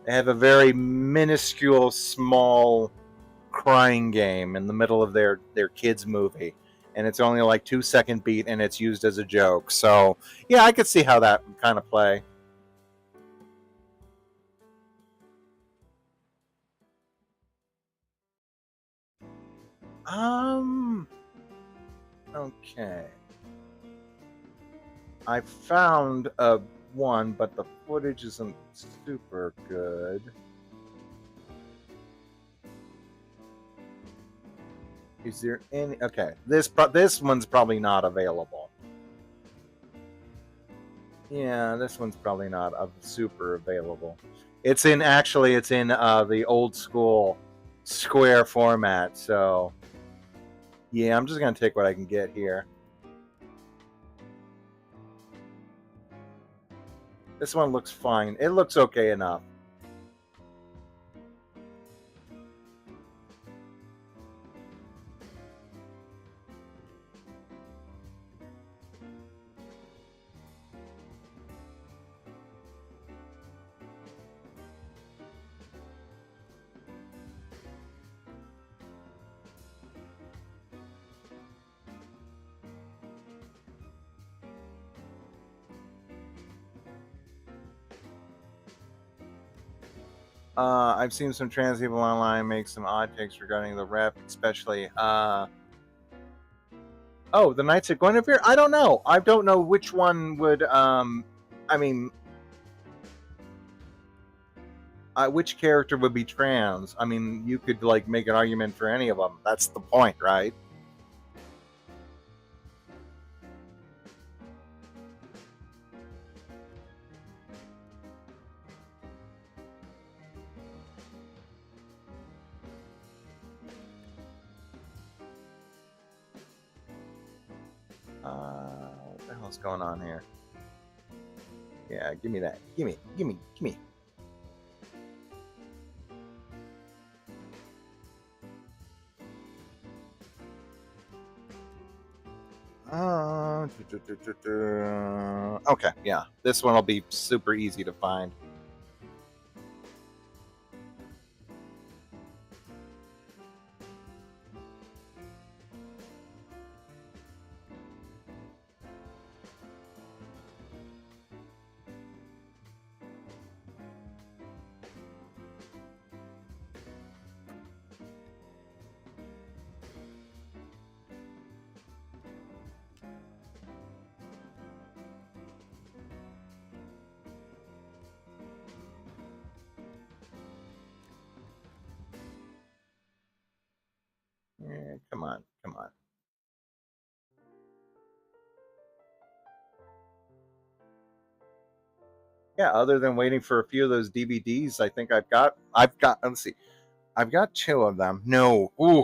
they have a very minuscule, small crying game in the middle of their kids movie, and it's only like 2 second beat, and it's used as a joke. So yeah, I could see how that would kind of play. Um. Okay. I found a one, but the footage isn't super good. Is there any? Okay, this one's probably not available. Yeah, this one's probably not super available. It's in the old school square format. So yeah, I'm just gonna take what I can get here. This one looks fine. It looks okay enough. I've seen some trans people online make some odd takes regarding the rep, especially. Oh, the Knights of Guinevere. I don't know. I don't know which one would. I mean, Which character would be trans? I mean, you could like make an argument for any of them. That's the point, right? What the hell's going on here? Yeah, give me that. Give me. Okay, yeah. This one will be super easy to find. Yeah, come on. Yeah, other than waiting for a few of those DVDs, I think I've got let's see. I've got two of them. No. Ooh.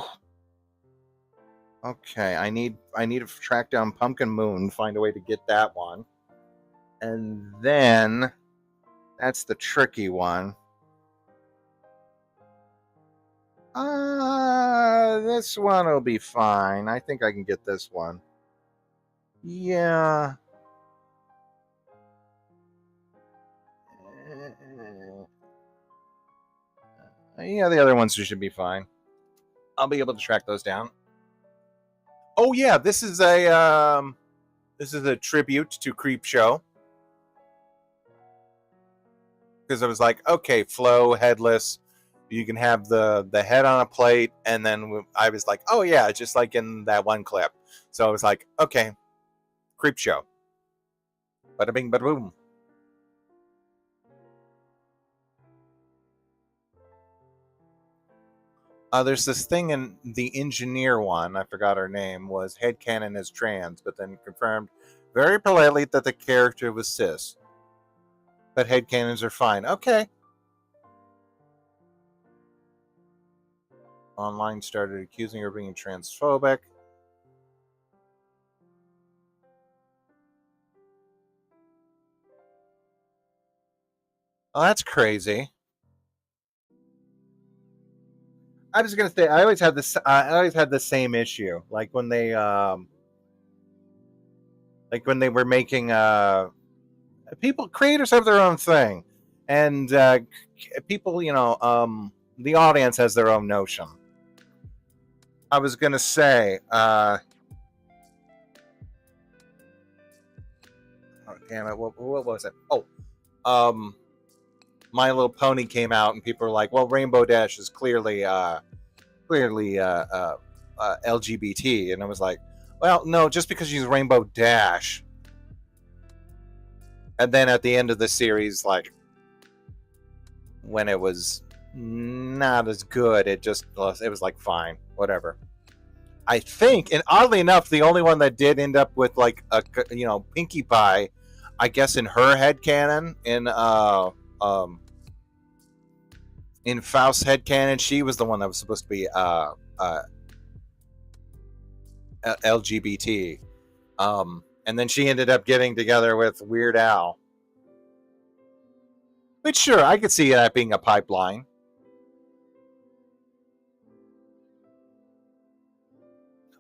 Okay, I need to track down Pumpkin Moon, find a way to get that one. And then that's the tricky one. This one will be fine. I think I can get this one. Yeah. Yeah, the other ones should be fine. I'll be able to track those down. Oh yeah, this is a tribute to Creep Show. Because I was like, okay, Flo headless. You can have the head on a plate, and then I was like, oh yeah, just like in that one clip. So I was like, okay, Creep Show. Bada bing, bada boom. There's this thing in the engineer one, I forgot her name, was headcanon as trans, but then confirmed very politely that the character was cis. But headcanons are fine. Okay. Online started accusing her of being transphobic. Oh, that's crazy. I was gonna say I always had this. I always had the same issue, like when they were making people creators have their own thing, and people, the audience has their own notion. I was gonna say, oh damn it, what was it? Oh, My Little Pony came out, and people were like, "Well, Rainbow Dash is clearly LGBT," and I was like, "Well, no, just because she's Rainbow Dash." And then at the end of the series, like when it was not as good, it was like fine, whatever. I think, and oddly enough, the only one that did end up with like a Pinkie Pie, I guess in her head canon in Faust's head canon, she was the one that was supposed to be LGBT. And then she ended up getting together with Weird Al. But sure, I could see that being a pipeline.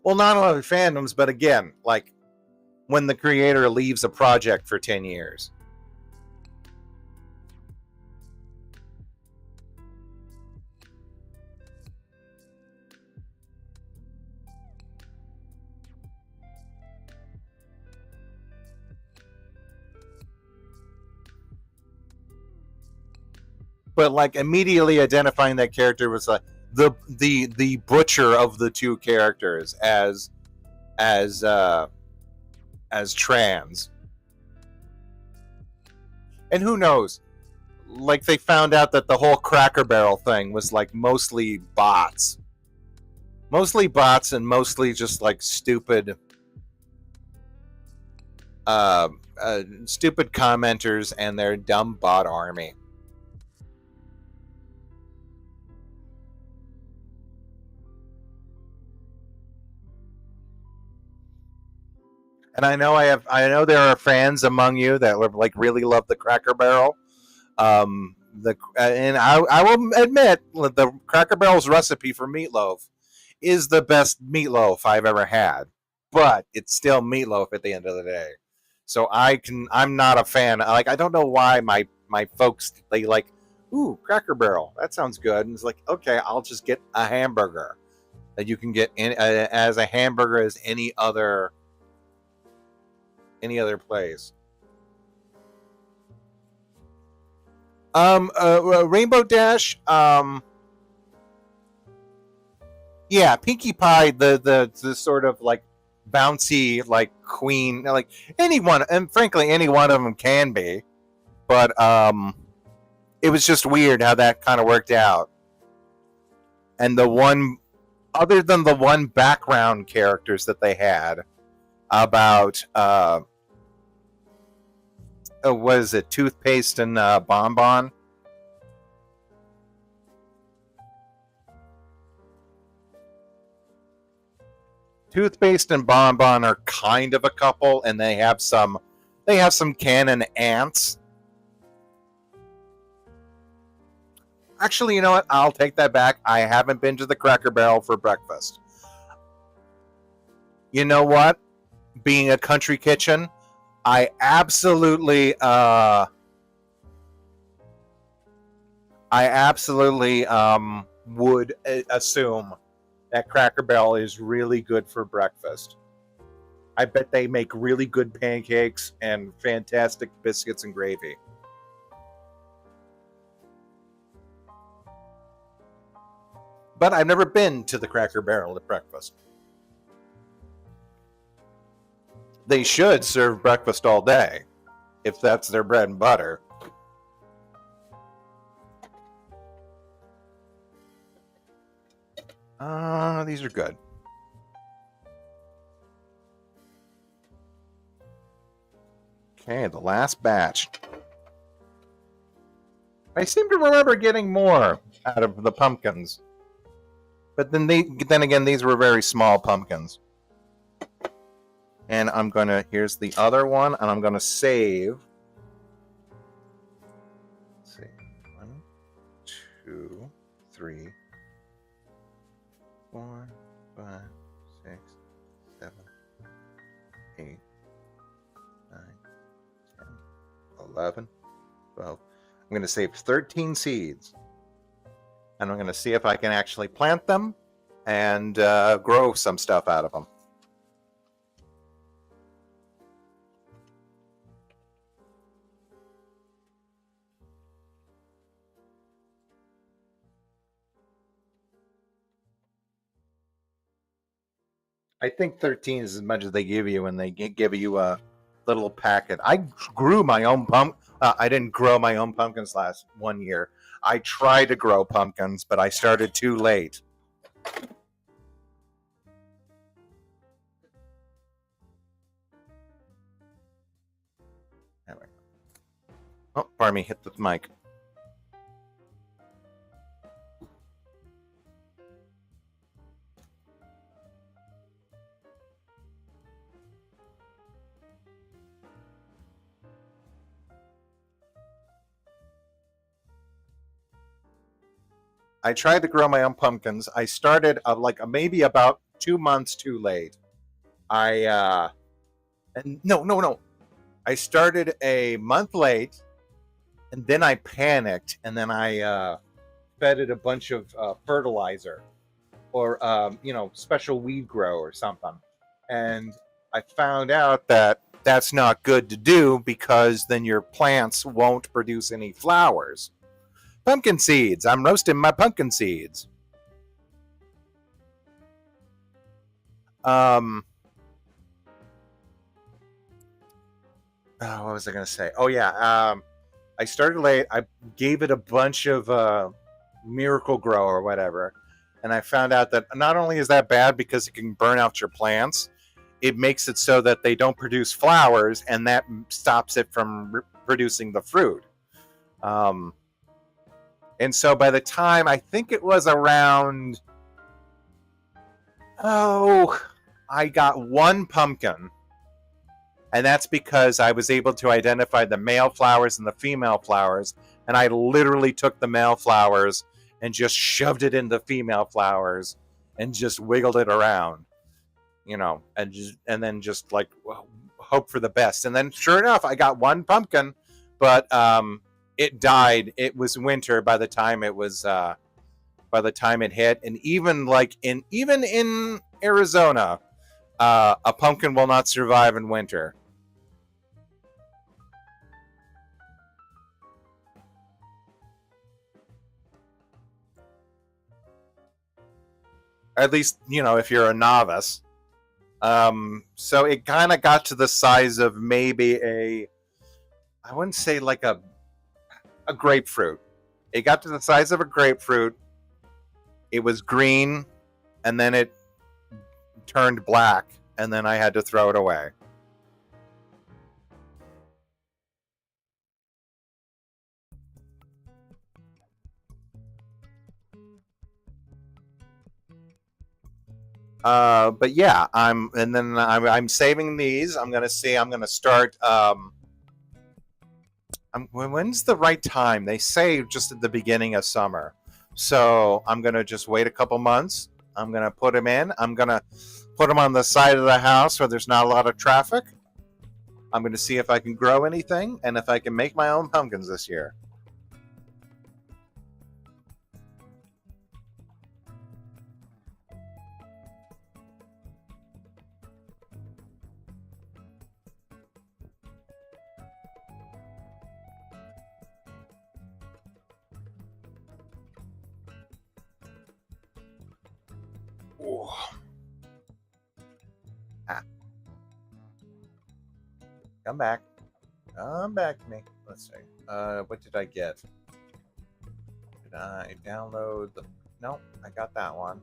Well, not a lot of fandoms, but again, like when the creator leaves a project for 10 years. But like immediately identifying that character was like the butcher of the two characters as trans. And who knows? like they found out that the whole Cracker Barrel thing was like mostly bots, and mostly just like uh, stupid commenters and their dumb bot army. And I know there are fans among you that like really love the Cracker Barrel. And I will admit the Cracker Barrel's recipe for meatloaf is the best meatloaf I've ever had, but it's still meatloaf at the end of the day. So I'm not a fan. Like I don't know why my folks they like, ooh, Cracker Barrel, that sounds good, and it's like, okay, I'll just get a hamburger that you can get as a hamburger as any other place. Rainbow Dash. Yeah, Pinkie Pie, the sort of like bouncy like queen, like anyone, and frankly, any one of them can be. But it was just weird how that kind of worked out. And the one, other than the one background characters that they had about what is it, toothpaste and bonbon. Toothpaste and bonbon are kind of a couple, and they have some canon ants. Actually, you know what? I'll take that back. I haven't been to the Cracker Barrel for breakfast. You know what? Being a country kitchen, I absolutely would assume that Cracker Barrel is really good for breakfast. I bet they make really good pancakes and fantastic biscuits and gravy. But I've never been to the Cracker Barrel at breakfast. They should serve breakfast all day if that's their bread and butter. These are good. Okay, the last batch. I seem to remember getting more out of the pumpkins, but then again, these were very small pumpkins. And here's the other one, and I'm gonna save. Let's see, 1, 2, 3, 4, 5, 6, 7, 8, 9, 10, 11, 12. I'm going to save 13 seeds. And I'm going to see if I can actually plant them and grow some stuff out of them. I think 13 is as much as they give you when they give you a little packet. I grew my own I didn't grow my own pumpkins last one year. I tried to grow pumpkins, but I started too late. Oh, pardon me, hit the mic. I tried to grow my own pumpkins. I started maybe about 2 months too late. No. I started a month late, and then I panicked, and then I fed it a bunch of fertilizer or special weed grow or something, and I found out that that's not good to do because then your plants won't produce any flowers. Pumpkin seeds. I'm roasting my pumpkin seeds. What was I going to say? Oh yeah. I started late. I gave it a bunch of Miracle Grow or whatever, and I found out that not only is that bad because it can burn out your plants, it makes it so that they don't produce flowers, and that stops it from producing the fruit. And so by the time, I think it was around, I got one pumpkin. And that's because I was able to identify the male flowers and the female flowers. And I literally took the male flowers and just shoved it into female flowers and just wiggled it around, and then just like hope for the best. And then sure enough, I got one pumpkin, but it died. It was winter by the time it hit. And even in Arizona, a pumpkin will not survive in winter. At least, if you're a novice. So it kind of got to the size of maybe I wouldn't say like a grapefruit. It got to the size of a grapefruit. It was green, and then it turned black, and then I had to throw it away. But yeah, I'm saving these. I'm gonna start. When's the right time? They say just at the beginning of summer. So I'm gonna just wait a couple months. I'm gonna put them in. I'm gonna put them on the side of the house where there's not a lot of traffic. I'm gonna see if I can grow anything and if I can make my own pumpkins this year. Ooh. Ah. Come back. Come back to me. Let's see. What did I get? Did I download the... No, I got that one.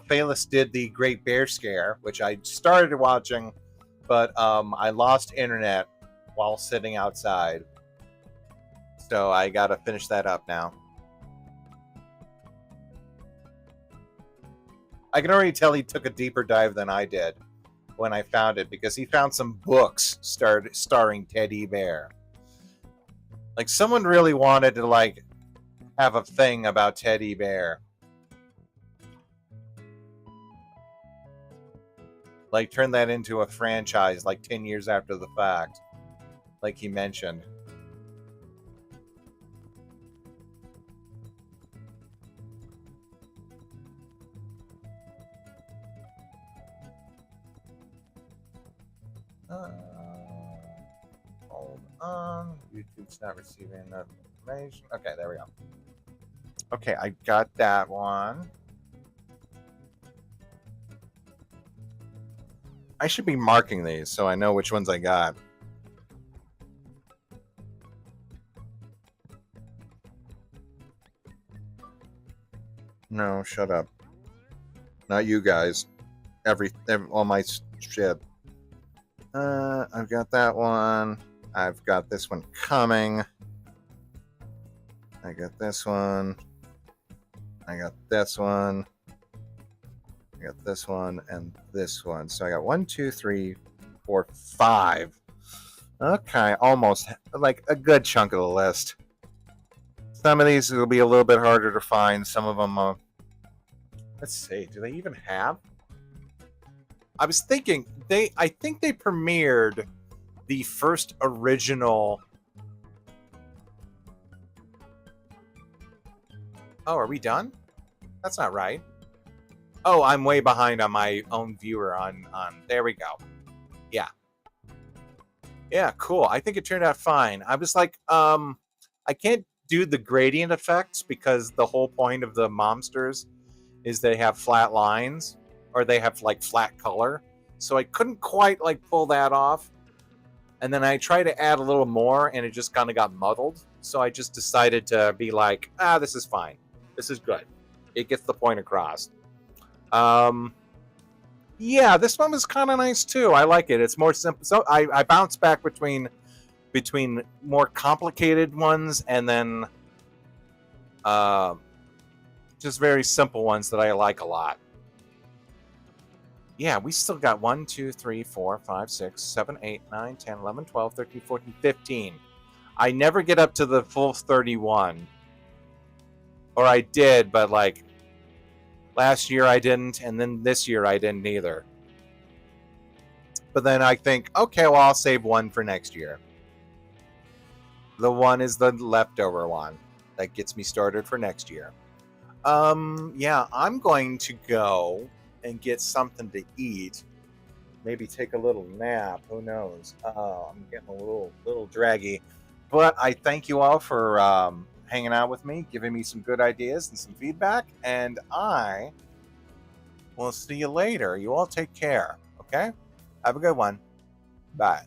Phalis did the Great Bear Scare, which I started watching, but I lost internet while sitting outside. So I gotta finish that up now. I can already tell he took a deeper dive than I did when I found it, because he found some books starring Teddy Bear. Like, someone really wanted to have a thing about Teddy Bear. Turn that into a franchise 10 years after the fact, like he mentioned. Hold on. YouTube's not receiving enough information. Okay, there we go. Okay, I got that one. I should be marking these so I know which ones I got. No, shut up. Not you guys. All my shit. I've got that one. I've got this one coming. I got this one. I got this one. I got this one and this one. So I got 1, 2, 3, 4, 5. Okay, almost a good chunk of the list. Some of these will be a little bit harder to find. Some of them, let's see, do they even have? I was thinking I think they premiered the first original. Oh, are we done? That's not right. Oh, I'm way behind on my own viewer on there we go. Yeah. Yeah, cool. I think it turned out fine. I was like, I can't do the gradient effects because the whole point of the Momsters is they have flat lines or they have like flat color. So I couldn't quite like pull that off. And then I tried to add a little more and it just kind of got muddled. So I just decided to be like, this is fine. This is good. It gets the point across. Um, yeah, this one was kind of nice too. I like it. It's more simple. So I bounce back between more complicated ones and then uh, just very simple ones that I like a lot. Yeah, we still got 1, 2, 3, 4, 5, 6, 7, 8, 9, 10, 11, 12, 13, 14, 15. I never get up to the full 31. Or I did, but like last year I didn't, and then this year I didn't either. But then I think, okay, well, I'll save one for next year. The one is the leftover one that gets me started for next year. Yeah, I'm going to go and get something to eat. Maybe take a little nap. Who knows? I'm getting a little draggy. But I thank you all for hanging out with me, giving me some good ideas and some feedback. And I will see you later. You all take care. Okay? Have a good one. Bye.